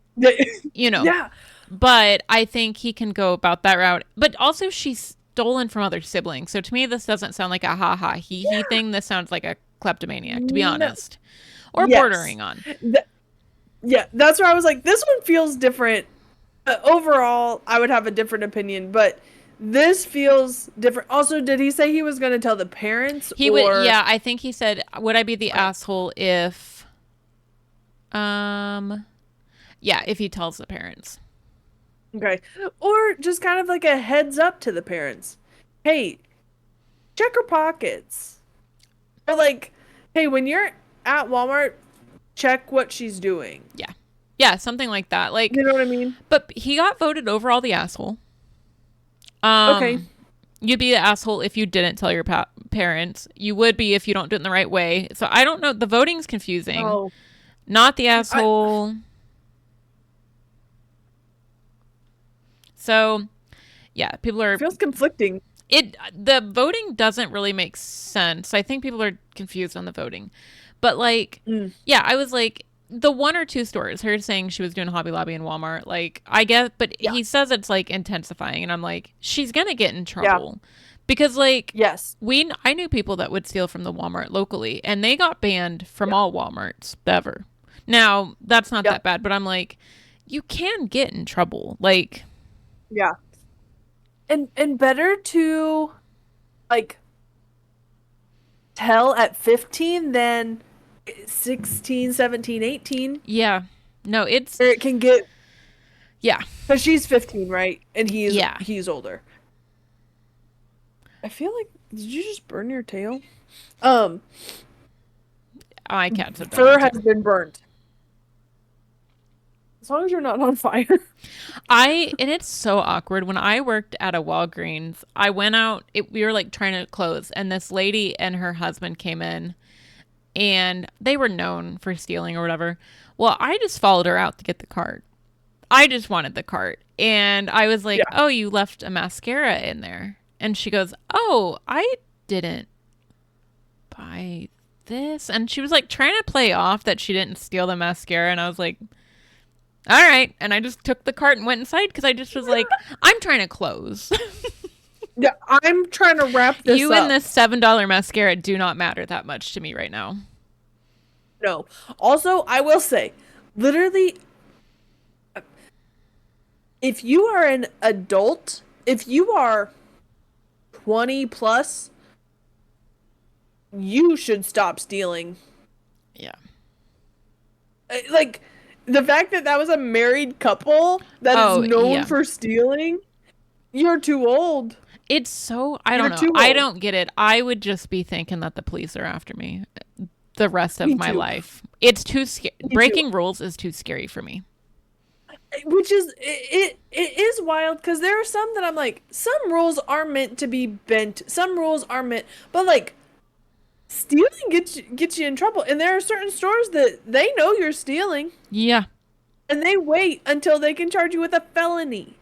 you know, Yeah. but I think he can go about that route. But also, she's stolen from other siblings. So to me, this doesn't sound like a ha ha he he Yeah. thing. This sounds like a kleptomaniac, to be No. honest, or Yes. bordering on. Th- yeah, that's where I was like, this one feels different. Overall, I would have a different opinion, but this feels different. Also, did he say he was going to tell the parents He would, or yeah. I think he said, "Would I be the okay. asshole if, um, yeah, if he tells the parents?" Okay. Or just kind of like a heads up to the parents. Hey, check her pockets. Or like, hey, when you're at Walmart, check what she's doing. Yeah, yeah, something like that. Like, You know what I mean? but he got voted overall the asshole. Okay. Um, you'd be the asshole if you didn't tell your parents. You would be if you don't do it in the right way. So I don't know. The voting's confusing. Oh, Not the I asshole. So yeah, people are feels conflicting. it. The voting doesn't really make sense. I think people are confused on the voting, but like, Mm, yeah, I was like the one or two stores. Her saying she was doing Hobby Lobby and Walmart. Like I get, but yeah. he says it's like intensifying, and I'm like, she's gonna get in Yeah. trouble because like Yes. I knew people that would steal from the Walmart locally, and they got banned from Yeah. all Walmarts ever. Now that's not Yeah. that bad, but I'm like, you can get in trouble. Like, Yeah. And better to like tell at 15 than 16, 17, 18. Yeah. No, it's Or it can get, yeah. because she's 15, right? And Yeah. he's older. I feel like, did you just burn your tail? Um, My cats have done Fur that has too. been burnt. As long as you're not on fire. And it's so awkward. When I worked at a Walgreens, I went out, we were like trying to close, and this lady and her husband came in, and they were known for stealing or whatever. Well, I just followed her out to get the cart. I just wanted the cart. And I was like, Yeah. "Oh, you left a mascara in there." And she goes, "Oh, I didn't buy this." And she was like trying to play off that she didn't steal the mascara. And I was like, all right. And I just took the cart and went inside because I just was like, I'm trying to close. Yeah, I'm trying to wrap this You up. and this $7 mascara do not matter that much to me right now. No. Also, I will say, literally, if you are an adult, if you are 20 plus, you should stop stealing. Yeah. Like, the fact that that was a married couple that is Oh, known yeah. for stealing, you're too old. It's so, I don't You're know. too I old. don't get it. I would just be thinking that the police are after me the rest of Me my too. life. It's too scary. Me too. Breaking rules is too scary for me. Which is it is wild because there are some that I'm like, some rules are meant to be bent, some rules are meant, but like stealing gets you in trouble, and there are certain stores that they know you're stealing Yeah. and they wait until they can charge you with a felony.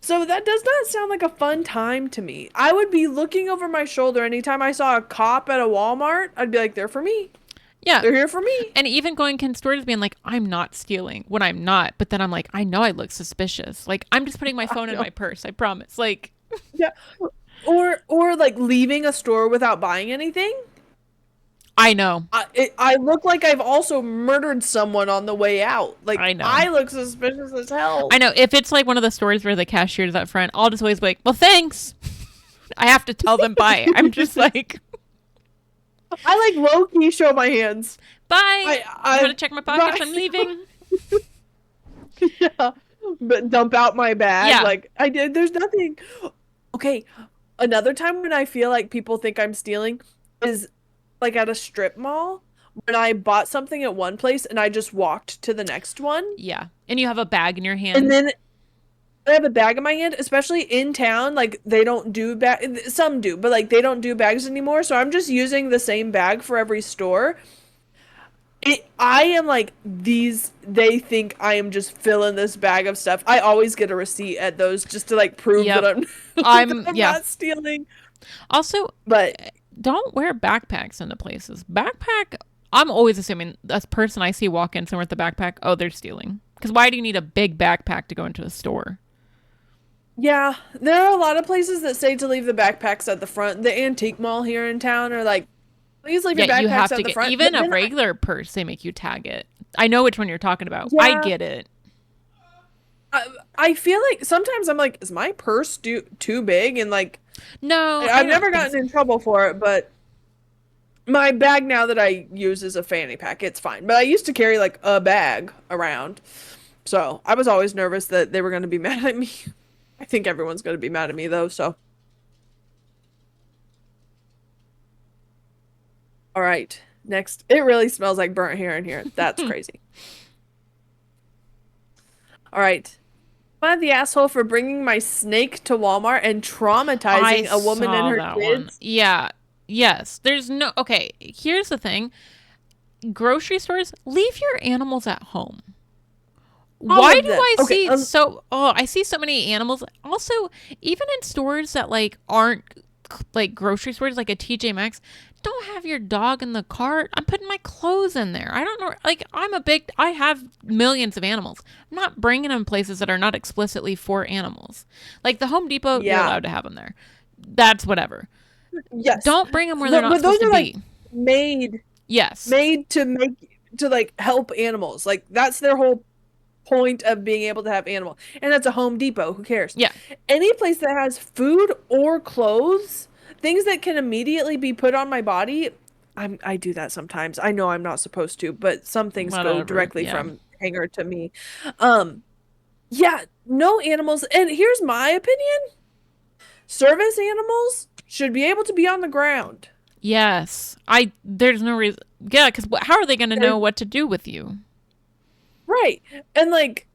So that does not sound like a fun time to me. I would be looking over my shoulder anytime I saw a cop at a Walmart. I'd be like, they're for me. Yeah. They're here for me. And even going in stores being like, I'm not stealing when I'm not. But then I'm like, I know I look suspicious. Like, I'm just putting my phone in my purse. I promise. Like, Yeah. Or like leaving a store without buying anything. I know. I look like I've also murdered someone on the way out. Like, I know. I look suspicious as hell. I know. If it's like one of the stores where the cashier's up front, I'll just always be like, well, thanks. I have to tell them bye. I'm just like, I like low key show my hands. bye. I'm going to check my pockets. bye. I'm leaving. Yeah. But dump out my bag. Yeah. Like, I did. There's nothing. Okay. Another time when I feel like people think I'm stealing is like at a strip mall when I bought something at one place and I just walked to the next one. Yeah. And you have a bag in your hand. And then I have a bag in my hand, especially in town. Like, they don't do bag. Some do, but like they don't do bags anymore. So I'm just using the same bag for every store. I am like, they think I am just filling this bag of stuff. I always get a receipt at those just to like prove Yep. that I'm Yeah. not stealing. Also, But don't wear backpacks into places. Backpack, I'm always assuming a person I see walk in somewhere with a backpack, oh, they're stealing. Because why do you need a big backpack to go into a store? yeah, there are a lot of places that say to leave the backpacks at the front. The antique mall here in town are like, please leave your Yeah, you have backpacks at to the get front. even But a then regular purse. They make you tag it. I know which one you're talking about. I Yeah. get it. I feel like sometimes I'm like, is my purse too big? And like, No, I I've don't never think gotten so. in trouble for it, but my bag now that I use is a fanny pack. It's fine. But I used to carry like a bag around. So I was always nervous that they were going to be mad at me. I think everyone's going to be mad at me though, so. All right. Next. It really smells like burnt hair in here. That's crazy. All right. Am I the asshole for bringing my snake to Walmart and traumatizing a woman and saw her that kids? one. Yeah. Yes. There's no. Okay. Here's the thing. Grocery stores, leave your animals at home. All Why of do them. I Okay, see so? Oh, I see so many animals. Also, even in stores that like aren't like grocery stores, like a TJ Maxx, don't have your dog in the cart. I'm putting my clothes in there. I don't know. Like I have millions of animals. I'm not bringing them places that are not explicitly for animals. Like the Home Depot, you're Yeah. allowed to have them there. That's whatever. Yes. Don't bring them where they're not But those supposed to are like be. made Yes. to like help animals. Like that's their whole point of being able to have animal. And that's a Home Depot. Who cares? Yeah. Any place that has food or clothes things that can immediately be put on my body, I do that sometimes. I know I'm not supposed to, but some things go Whatever. directly Yeah. from hanger to me. Um, yeah, no animals. And here's my opinion. Service animals should be able to be on the ground. Yes. There's no reason. Yeah, because how are they going to There's know what to do with you? right. And like,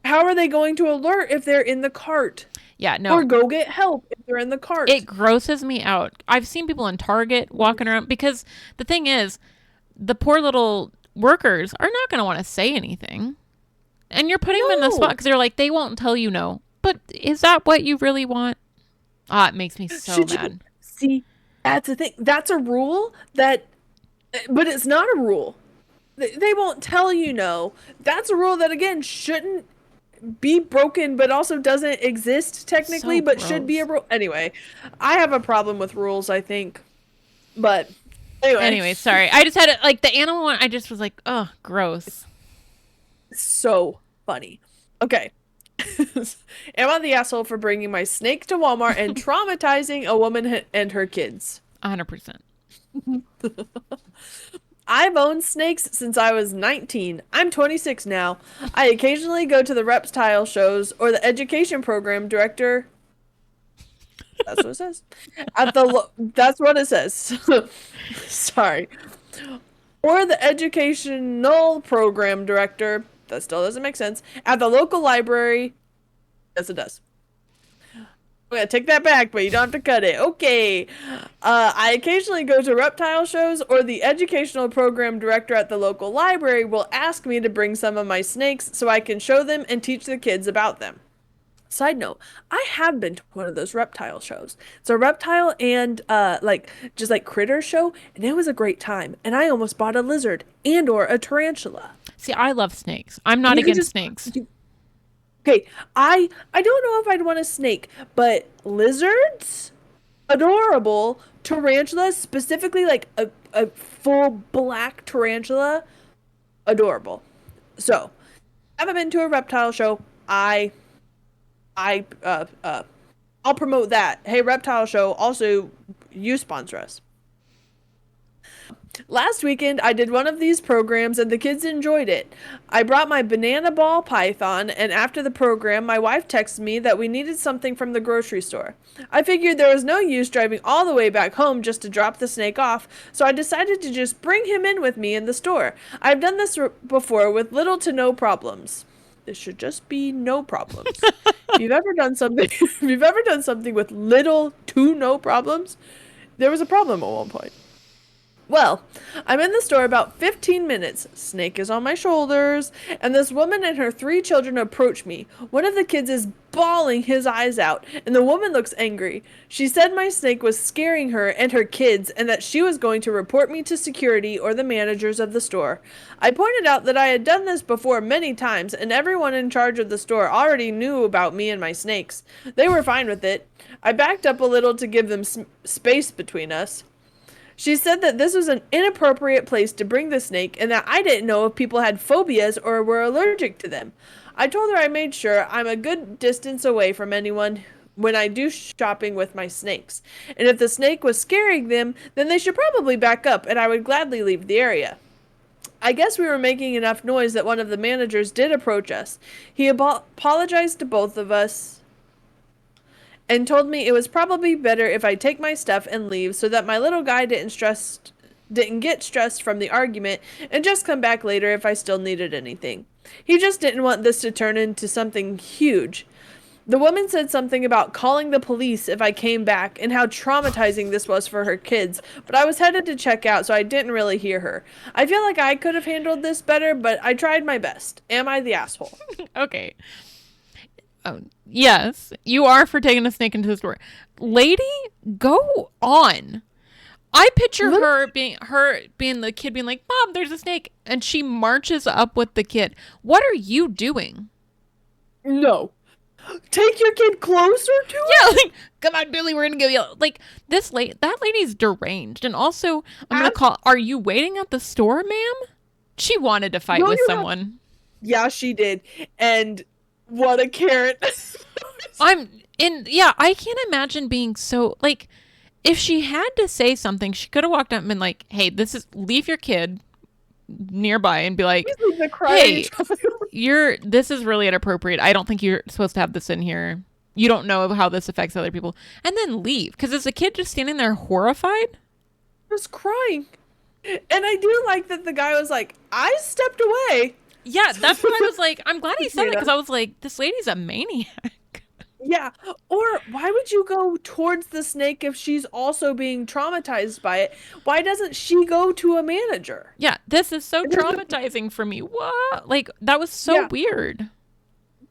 how are they going to alert if they're in the cart? Yeah, Or no. go get help if they're in the It cart? grosses me out. I've seen people in Target walking around because the thing is, the poor little workers are not going to want to say anything. And you're putting them in the spot No. because they're like, they won't tell you no. But is that what you really want? Ah, it makes me so Should you mad. see? That's a thing. That's a rule that, but it's not a rule. They won't tell you no. That's a rule that, again, shouldn't be broken, but also doesn't exist technically, So but should be a gross. rule. Anyway, I have a problem with rules, I think. But anyway, Anyway, sorry. I just had it like the animal one. I just was like, oh, gross. so funny. Okay. Am I the asshole for bringing my snake to Walmart and traumatizing a woman and her kids? 100%. I've owned snakes since I was 19. I'm 26 now. I occasionally go to the reptile shows or the education program director. That's what it says. That's what it says. Sorry. Or the educational program director. That still doesn't make sense. At the local library. Yes, it does. I'm gonna take that back, but you don't have to cut it. Okay. I occasionally go to reptile shows, or the educational program director at the local library will ask me to bring some of my snakes so I can show them and teach the kids about them. Side note, I have been to one of those reptile shows. It's a reptile and like just like critter show, and it was a great time. And I almost bought a lizard and or a tarantula. See, I love snakes. I'm not You could against just snakes. okay, I don't know if I'd want a snake, but lizards, adorable. Tarantulas, specifically like a full black tarantula, adorable. So, haven't been to a reptile show. I I'll promote that. Hey, reptile show, also you sponsor us. Last weekend, I did one of these programs and the kids enjoyed it. I brought my banana ball python, and after the program, my wife texted me that we needed something from the grocery store. I figured there was no use driving all the way back home just to drop the snake off, so I decided to just bring him in with me in the store. I've done this before with little to no problems. This should just be no problems. If you've ever done something, if you've ever done something with little to no problems, there was a problem at one point. Well, I'm in the store about 15 minutes. Snake is on my shoulders, and this woman and her 3 children approach me. One of the kids is bawling his eyes out, and the woman looks angry. She said my snake was scaring her and her kids, and that she was going to report me to security or the managers of the store. I pointed out that I had done this before many times, and everyone in charge of the store already knew about me and my snakes. They were fine with it. I backed up a little to give them space between us. She said that this was an inappropriate place to bring the snake and that I didn't know if people had phobias or were allergic to them. I told her I made sure I'm a good distance away from anyone when I do shopping with my snakes. And if the snake was scaring them, then they should probably back up and I would gladly leave the area. I guess we were making enough noise that one of the managers did approach us. He apologized to both of us and told me it was probably better if I take my stuff and leave so that my little guy didn't get stressed from the argument and just come back later if I still needed anything. He just didn't want this to turn into something huge. The woman said something about calling the police if I came back and how traumatizing this was for her kids, but I was headed to check out, so I didn't really hear her. I feel like I could have handled this better, but I tried my best. Am I the asshole? Okay. Oh, yes, you are for taking a snake into the store. Lady, go on. I picture her being the kid being like, "Mom, there's a snake." And she marches up with the kid. What are you doing? No. Take your kid closer to Yeah, it? like, come on, Billy, we're gonna go yell. Like that lady's deranged. And also, I'm gonna call. Are you waiting at the store, ma'am? She wanted to fight No, with you have- someone. Yeah, she did. And what a carrot. Yeah, I can't imagine being so like if she had to say something, she could have walked up and been like, "Hey, leave your kid nearby and be like, He's like crying. hey, this is really inappropriate. I don't think you're supposed to have this in here. You don't know how this affects other people." And then leave. Because is the kid just standing there horrified? Was crying. And I do like that the guy was like, I stepped away. Yeah, that's what I was like. I'm glad he said it, because I was like, this lady's a maniac. Yeah. Or why would you go towards the snake if she's also being traumatized by it? Why doesn't she go to a manager? Yeah, this is so traumatizing for me. What? Like, that was so weird.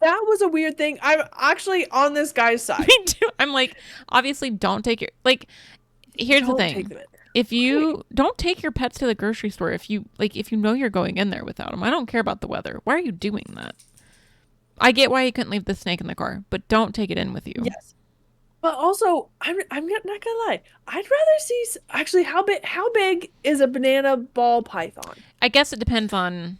That was a weird thing. I'm actually on this guy's side. Me too. I'm like, obviously, don't take your, like, here's the thing. If you don't take your pets to the grocery store, if you know you're going in there without them, I don't care about the weather. Why are you doing that? I get why you couldn't leave the snake in the car, but don't take it in with you. Yes. But also, I'm not gonna lie. I'd rather see actually how big is a banana ball python? I guess it depends on.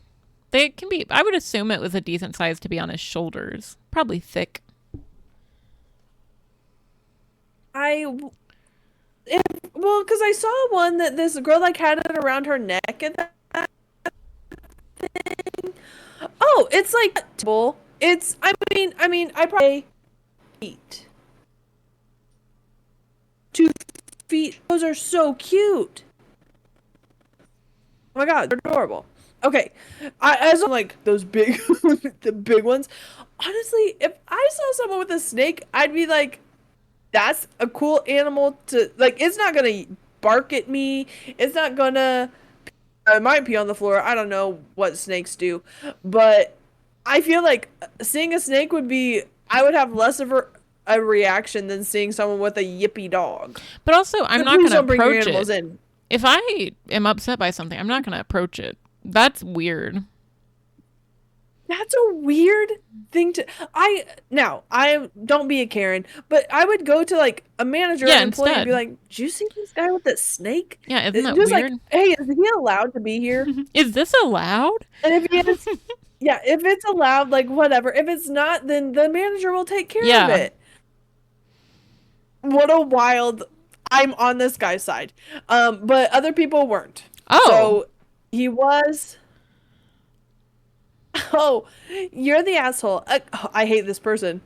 They can be. I would assume it was a decent size to be on his shoulders. Probably thick. Because I saw one that this girl like had it around her neck and that thing. Oh, it's like it's. I mean, I probably feet. 2 feet. Those are so cute. Oh my god, they're adorable. Okay, as I'm like those big, the big ones. Honestly, if I saw someone with a snake, I'd be like, "That's a cool animal to like." It's not gonna bark at me. It's not gonna. It might pee on the floor. I don't know what snakes do, but I feel like seeing a snake would be. I would have less of a reaction than seeing someone with a yippy dog. But also, I'm not going to approach it. In. If I am upset by something, I'm not going to approach it. That's weird. That's a weird thing to. I don't be a Karen, but I would go to like a manager or an employee and be like, "Did you see this guy with that snake?" Yeah, isn't that weird? Like, hey, is he allowed to be here? Is this allowed? And if he is, yeah, if it's allowed, like whatever. If it's not, then the manager will take care of it. What a wild. I'm on this guy's side. But other people weren't. Oh. So he was. Oh, you're the asshole. I hate this person.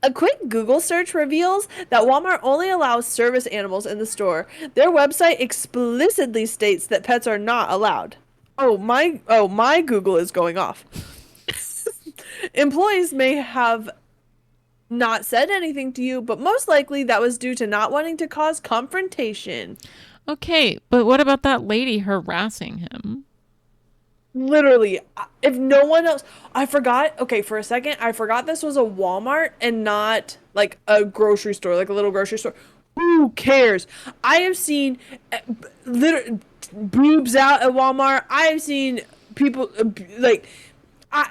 A quick Google search reveals that Walmart only allows service animals in the store. Their website explicitly states that pets are not allowed. My Google is going off. Employees may have not said anything to you, but most likely that was due to not wanting to cause confrontation. Okay, but what about that lady harassing him? Literally, if no one else, I forgot. Okay, for a second, I forgot this was a Walmart and not like a grocery store, like a little grocery store. Who cares? I have seen boobs out at Walmart. I have seen people a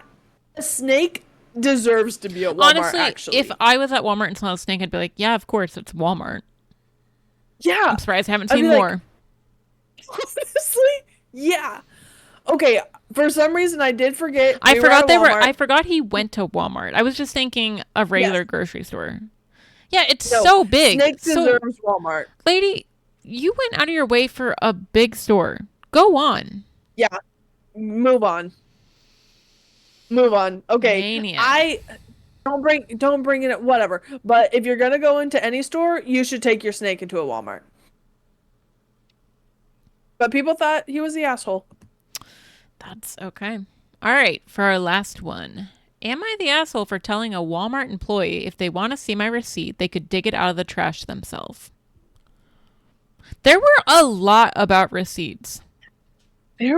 snake deserves to be at Walmart. Honestly, actually, if I was at Walmart and saw a snake, I'd be like, "Yeah, of course, it's Walmart." Yeah, I'm surprised I haven't seen more. Honestly, yeah. Okay, for some reason I did forget. I forgot he went to Walmart. I was just thinking a regular grocery store. Yeah, it's so big. Snake deserves Walmart. Lady, you went out of your way for a big store. Go on. Yeah, move on. Move on. Okay, Maniac. don't bring it. Whatever. But if you're gonna go into any store, you should take your snake into a Walmart. But people thought he was the asshole. That's okay. All right, for our last one. Am I the asshole for telling a Walmart employee if they want to see my receipt, they could dig it out of the trash themselves? There were a lot about receipts. I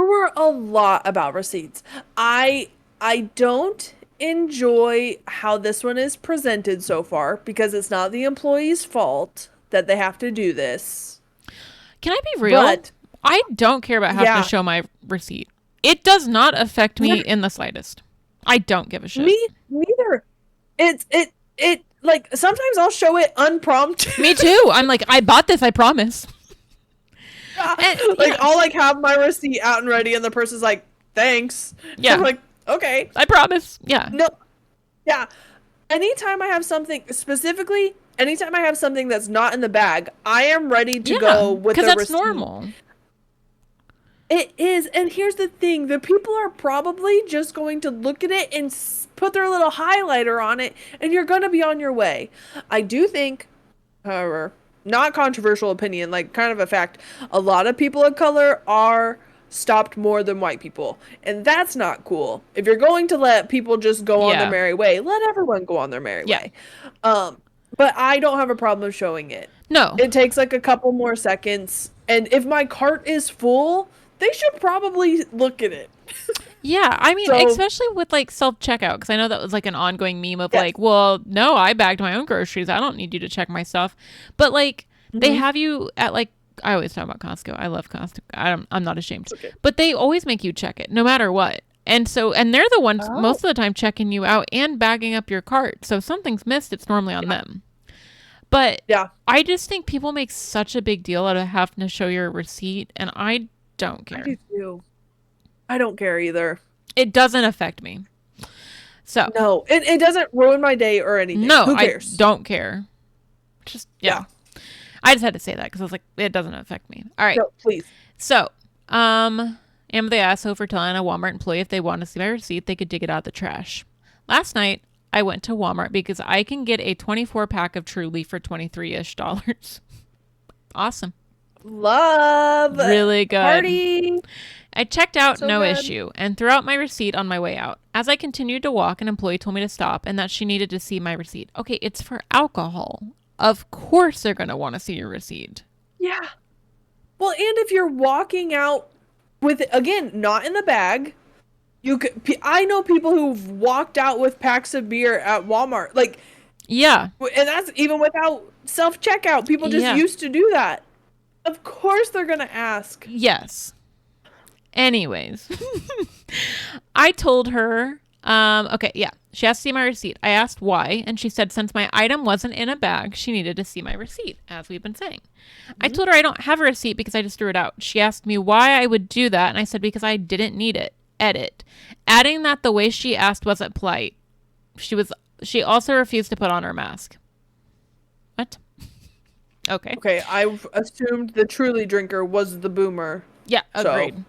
don't enjoy how this one is presented so far because it's not the employee's fault that they have to do this. Can I be real? But, I don't care about having to show my receipt. It does not affect me in the slightest. I don't give a shit. Me neither. It like sometimes I'll show it unprompted. Me too. I'm like, I bought this, I promise. I'll like have my receipt out and ready and the person's like, thanks. Yeah. I'm like, okay. I promise. Yeah. No. Yeah. Anytime I have something specifically, anytime I have something that's not in the bag, I am ready to Yeah, go with because the that's receipt. normal. It is, and here's the thing: the people are probably just going to look at it and put their little highlighter on it, and you're going to be on your way. I do think, however, not controversial opinion, like kind of a fact, a lot of people of color are stopped more than white people, and that's not cool. If you're going to let people just go on their Yeah. merry way, let everyone go on their merry Yeah. way. But I don't have a problem showing it. No. It takes like a couple more seconds, and if my cart is full, they should probably look at it. Yeah, I mean, So, especially with like self checkout, because I know that was like an ongoing meme of yes. like, well, no, I bagged my own groceries. I don't need you to check my stuff. But like, they Hmm. have you at like, I always talk about Costco. I love Costco. I'm not ashamed. It's okay. But they always make you check it no matter what. And so, and they're the ones most Oh. of the time checking you out and bagging up your cart. So if something's missed, it's normally on Yeah. them. But Yeah. I just think people make such a big deal out of having to show your receipt, and I don't I care. do too. I don't care either. It doesn't affect me. So, No, it doesn't ruin my day or anything. no, Who I cares? don't care. Just, yeah. Yeah. I just had to say that because I was like, it doesn't affect me. All right. No, please. So, am the asshole for telling a Walmart employee if they want to see my receipt, they could dig it out of the trash. Last night, I went to Walmart because I can get a 24 pack of Truly for 23-ish dollars. Awesome. Love. Really good. Party. I checked out, So no good. issue, and threw out my receipt on my way out. As I continued to walk, an employee told me to stop and that she needed to see my receipt. Okay, it's for alcohol. Of course they're going to want to see your receipt. Yeah. Well, and if you're walking out with it, again, not in the bag, you could. I know people who've walked out with packs of beer at Walmart, like, Yeah. and that's even without self checkout. People just Yeah. used to do that. Of course, they're gonna ask. Yes. Anyways, I told her, okay, yeah, she asked to see my receipt. I asked why, and she said since my item wasn't in a bag, she needed to see my receipt, as we've been saying. I told her I don't have a receipt because I just threw it out. She asked me why I would do that, and I said because I didn't need it. Edit. Adding that the way she asked wasn't polite. She also refused to put on her mask. What? Okay. Okay, I assumed the Truly drinker was the boomer. Yeah, So- agreed.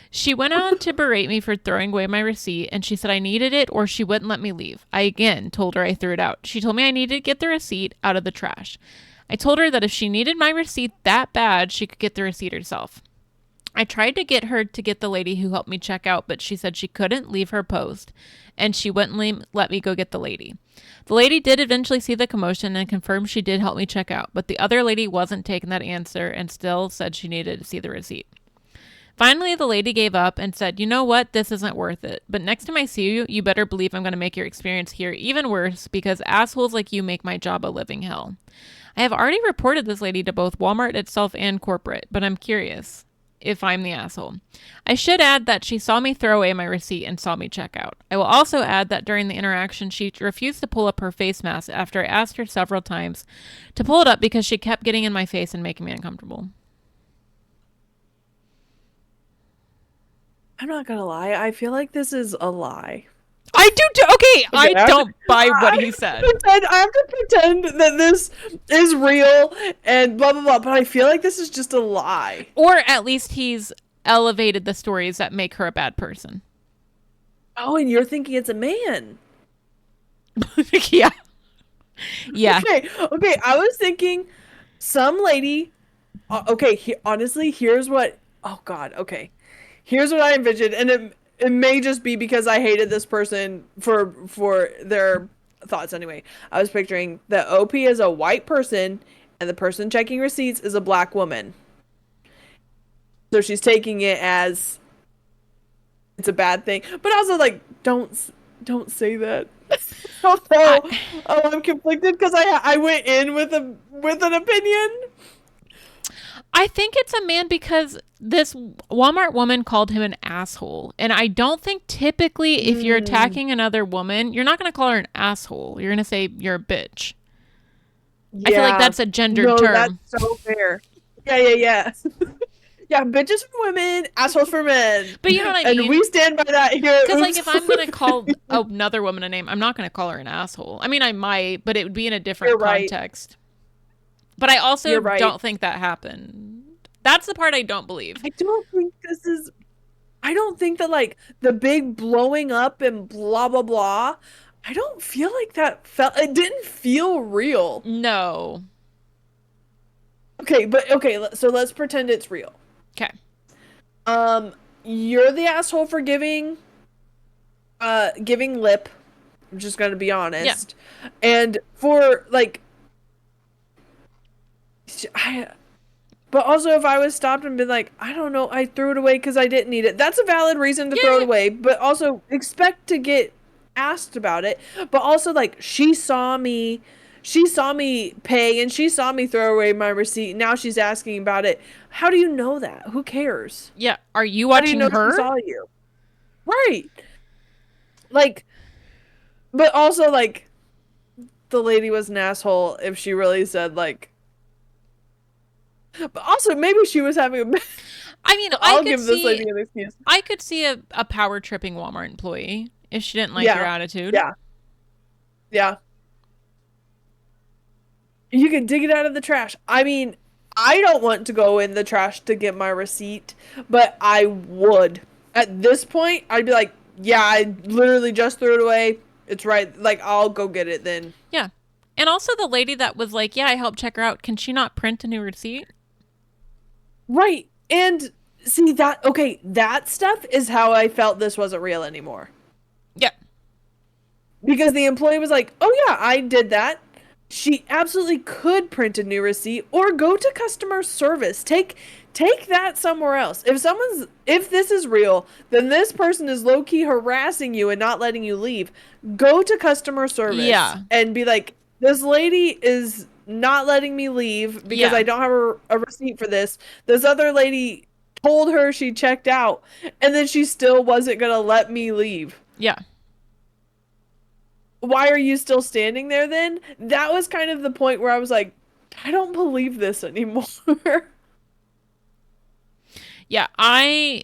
She went on to berate me for throwing away my receipt, and she said I needed it or she wouldn't let me leave. I again told her I threw it out. She told me I needed to get the receipt out of the trash. I told her that if she needed my receipt that bad, she could get the receipt herself. I tried to get her to get the lady who helped me check out, but she said she couldn't leave her post, and she wouldn't let me go get the lady. The lady did eventually see the commotion and confirmed she did help me check out, but the other lady wasn't taking that answer and still said she needed to see the receipt. Finally, the lady gave up and said, you know what, this isn't worth it. But next time I see you, you better believe I'm going to make your experience here even worse because assholes like you make my job a living hell. I have already reported this lady to both Walmart itself and corporate, but I'm curious if I'm the asshole. I should add that she saw me throw away my receipt and saw me check out. I will also add that during the interaction, she refused to pull up her face mask after I asked her several times to pull it up because she kept getting in my face and making me uncomfortable. I'm not gonna lie. I feel like this is a lie. I do too. Okay, I have don't buy what I he have to said. I have to pretend that this is real and blah blah blah, but I feel like this is just a lie. Or at least he's elevated the stories that make her a bad person. Oh, and you're thinking it's a man. Yeah. Yeah. Okay. I was thinking some lady. Okay, honestly, here's what. Oh God. Okay, here's what I envisioned, and it may just be because I hated this person for their thoughts anyway. I was picturing that OP is a white person, and the person checking receipts is a black woman. So she's taking it as it's a bad thing, but also like don't say that. Oh, I'm conflicted because I went in with an opinion. I think it's a man because this Walmart woman called him an asshole. And I don't think typically if you're attacking another woman, you're not going to call her an asshole. You're going to say you're a bitch. I feel like that's a gendered term. That's so fair. Yeah. Yeah, bitches for women, assholes for men. But you know what I And mean? we stand by that here. Because, like, Oops. if I'm going to call another woman a name, I'm not going to call her an asshole. I mean, I might, but it would be in a You're different right. context. But I also You're right. don't think that happened. That's the part I don't believe. I don't think this is I don't think that like the big blowing up and blah blah blah. I don't feel like that felt it didn't feel real. No. Okay, but okay, so let's pretend it's real. Okay. Um, you're the asshole for giving lip. I'm just gonna be Yeah. honest. And for like I but also if I was stopped and been like, I don't know, I threw it away because I didn't need it. That's a valid reason to Yeah. throw it Yeah. away, but also expect to get asked about it. But also like she saw me pay and she saw me throw away my receipt. Now she's asking about it. How do you know that? Who cares? Yeah. Are you How do you watching know she her? saw you? Right. Like, but also like the lady was an asshole if she really said like. But also maybe she was having a. I mean, I'll give this lady an excuse. I could see a power tripping Walmart employee if she didn't like your Yeah, attitude. yeah, yeah. You can dig it out of the trash. I mean, I don't want to go in the trash to get my receipt, but I would. At this point, I'd be like, yeah, I literally just threw it away. It's right. Like, I'll go get it then. Yeah. And also the lady that was like, yeah, I helped check her out. Can she not print a new receipt? Right. And see that, okay, that stuff is how I felt this wasn't real anymore. Yeah. Because the employee was like, oh yeah, I did that. She absolutely could print a new receipt or go to customer service. Take that somewhere else. If this is real, then this person is low key harassing you and not letting you leave. Go to customer service Yeah. and be like, this lady is not letting me leave because Yeah. I don't have a receipt for this. This other lady told her she checked out and then she still wasn't going to let me leave. Yeah. Why are you still standing there then? That was kind of the point where I was like, I don't believe this anymore. Yeah. I,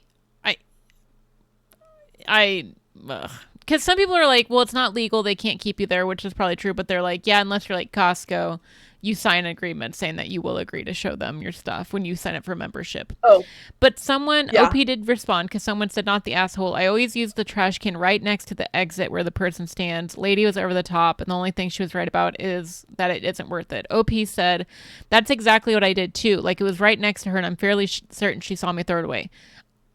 because some people are like, well, it's not legal. They can't keep you there, which is probably true. But they're like, yeah, unless you're like Costco, you sign an agreement saying that you will agree to show them your stuff when you sign up for membership. Oh, But someone, yeah. OP did respond because someone said, not the asshole. I always use the trash can right next to the exit where the person stands. Lady was over the top, and the only thing she was right about is that it isn't worth it. OP said, that's exactly what I did too. Like it was right next to her, and I'm fairly certain she saw me throw it away.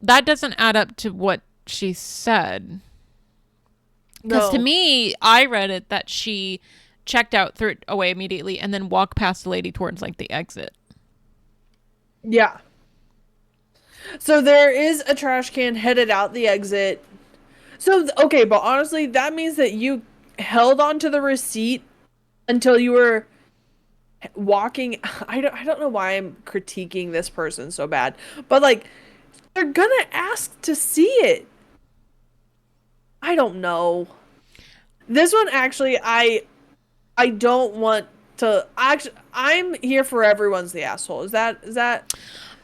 That doesn't add up to what she said. Because to No. me, I read it that she checked out, threw it away immediately, and then walked past the lady towards like the exit. Yeah. So there is a trash can headed out the exit. So, okay, but honestly, that means that you held onto the receipt until you were walking. I don't know why I'm critiquing this person so bad, but like, they're gonna ask to see it. I don't know. This one actually, I don't want to. Actually, I'm here for everyone's the asshole. Is that?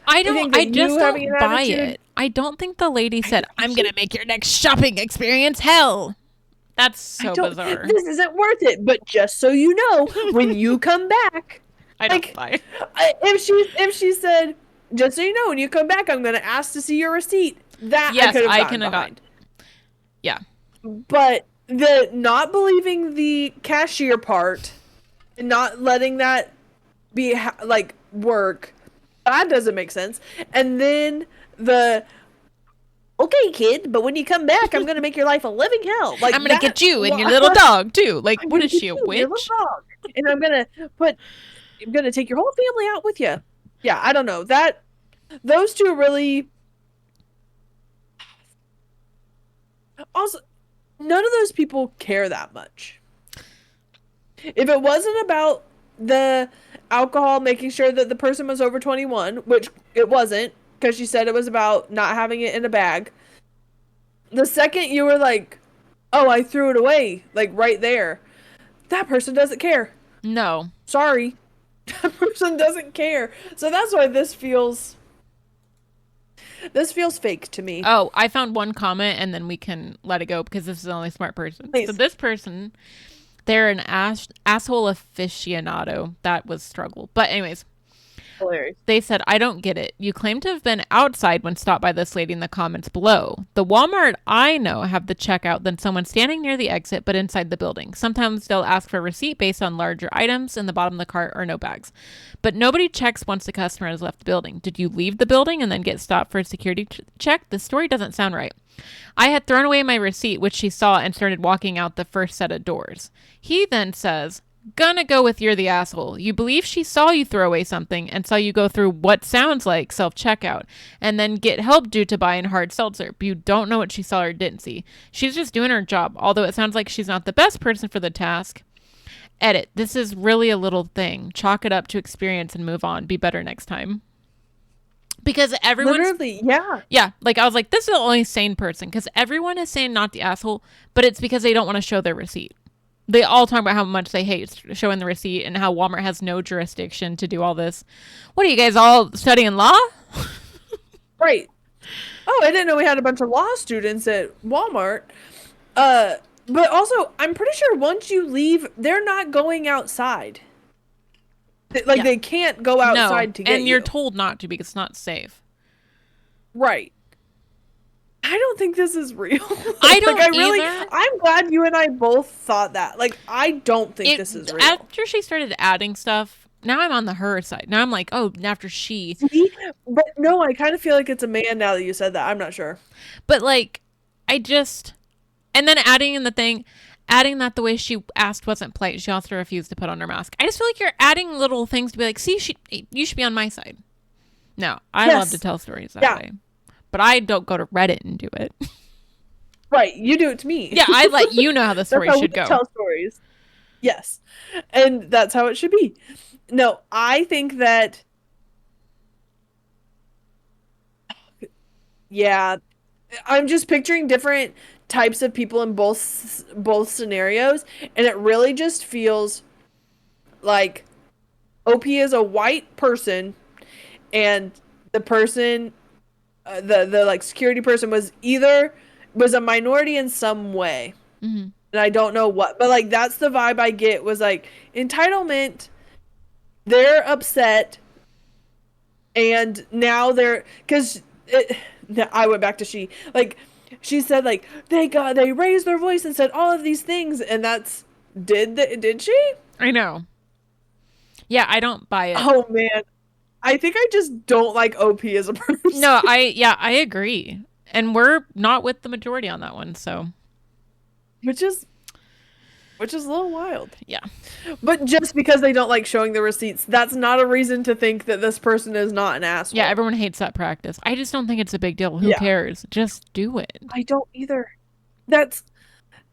I think don't. I that just you having don't an buy attitude? it. I don't think the lady said, "I'm gonna make your next shopping experience hell." That's I so don't. bizarre. This isn't worth it. But just so you know, when you come back, I don't like, buy it. if she said, just so you know, when you come back, I'm gonna ask to see your receipt. That I Yes, could have I gotten can have got. behind. Yeah, But the not believing the cashier part, and not letting that be like work, that doesn't make sense. And then the okay, kid, but when you come back, I'm gonna make your life a living hell. Like I'm gonna that. get you and your little dog too. Like, I'm what gonna is get she, a you, your little witch? dog, and put. I'm gonna take your whole family out with you. Yeah, I don't know that. Those two really. Also, none of those people care that much. If it wasn't about the alcohol, making sure that the person was over 21, which it wasn't, because she said it was about not having it in a bag. The second you were like, oh, I threw it away, like right there, that person doesn't care. No. Sorry. That person doesn't care. So that's why this feels This feels fake to me. Oh, I found one comment and then we can let it go because this is the only smart person. So Please. this person, they're an asshole aficionado. That was struggle. But anyways, Hilarious. they said, I don't get it. You claim to have been outside when stopped by this lady in the comments below. The Walmart I know have the checkout than someone standing near the exit but inside the building. Sometimes they'll ask for a receipt based on larger items in the bottom of the cart or no bags. But nobody checks once the customer has left the building. Did you leave the building and then get stopped for a security check? The story doesn't sound right. I had thrown away my receipt, which she saw, and started walking out the first set of doors. He then says, gonna go with you're the asshole. You believe she saw you throw away something and saw you go through what sounds like self-checkout and then get help due to buying hard seltzer, but you don't know what she saw or didn't see. She's just doing her job, although it sounds like she's not the best person for the task. Edit. This is really a little thing. Chalk it up to experience and move on. Be better next time. Because everyone's... Literally, yeah. Yeah, like I was like, this is the only sane person because everyone is saying not the asshole, but it's because they don't want to show their receipt. They all talk about how much they hate showing the receipt and how Walmart has no jurisdiction to do all this. What are you guys all studying law? Right. Oh, I didn't know we had a bunch of law students at Walmart. But also, I'm pretty sure once you leave, they're not going outside. Like, Yeah. they can't go outside to get and you're you. told not to because it's not safe. Right. I don't think this is real. I don't like, really, either. I'm glad you and I both thought that. Like, I don't think this is real. After she started adding stuff, now I'm on the her side. Now I'm like, oh, after she. See? But no, I kind of feel like it's a man now that you said that. I'm not sure. But like, I just, and then adding in the thing, adding that the way she asked wasn't polite. She also refused to put on her mask. I just feel like you're adding little things to be like, see, you should be on my side. No, I love to tell stories that way. But I don't go to Reddit and do it. Right, you do it to me. Yeah, I let you know how the story That's how should we go. Tell stories. Yes, and that's how it should be. No, I think that. Yeah, I'm just picturing different types of people in both scenarios, and it really just feels like OP is a white person, and the person the like security person was a minority in some way. Mm-hmm. And I don't know what, but like that's the vibe I get was like entitlement. They're upset, and now I went back to she said like they raised their voice and said all of these things, and that's did she? I know. Yeah, I don't buy it. Oh man. I think I just don't like OP as a person. No, I agree. And we're not with the majority on that one, so. Which is a little wild. Yeah. But just because they don't like showing the receipts, that's not a reason to think that this person is not an asshole. Yeah, everyone hates that practice. I just don't think it's a big deal. Who cares? Just do it. I don't either.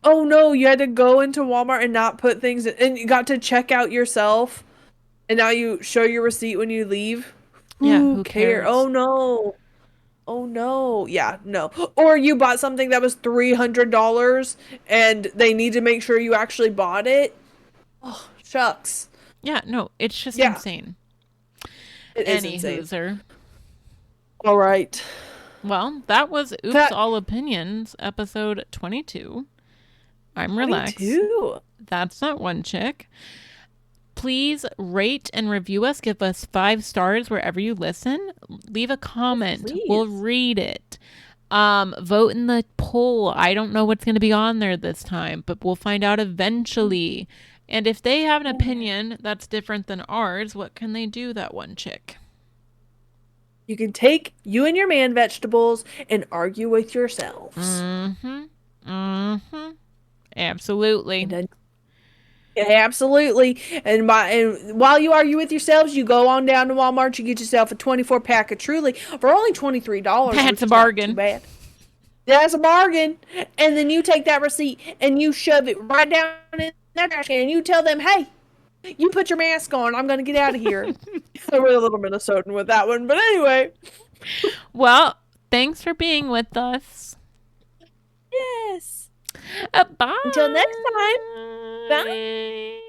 Oh no, you had to go into Walmart and not put things in, and you got to check out yourself. And now you show your receipt when you leave? Yeah, who cares? Oh no. Oh no. Yeah, no. Or you bought something that was $300 and they need to make sure you actually bought it? Oh, shucks. Yeah, no, it's just insane. It is insane. Hooser. All right. Well, that was Oops All Opinions, episode 22. I'm relaxed. 22. That's not one chick. Please rate and review us. Give us 5 stars wherever you listen. Leave a comment. Please. We'll read it. Vote in the poll. I don't know what's going to be on there this time, but we'll find out eventually. And if they have an opinion that's different than ours, what can they do, that one chick? You can take you and your man vegetables and argue with yourselves. Mm-hmm. Mm-hmm. Absolutely. Absolutely. And while you argue with yourselves, you go on down to Walmart, you get yourself a 24-pack of Truly for only $23. That's a bargain. Not too bad. That's a bargain. And then you take that receipt and you shove it right down in that trash can and you tell them, hey, you put your mask on. I'm going to get out of here. I went a little Minnesotan with that one. But anyway. Well, thanks for being with us. Yes. Bye. Until next time. Bye.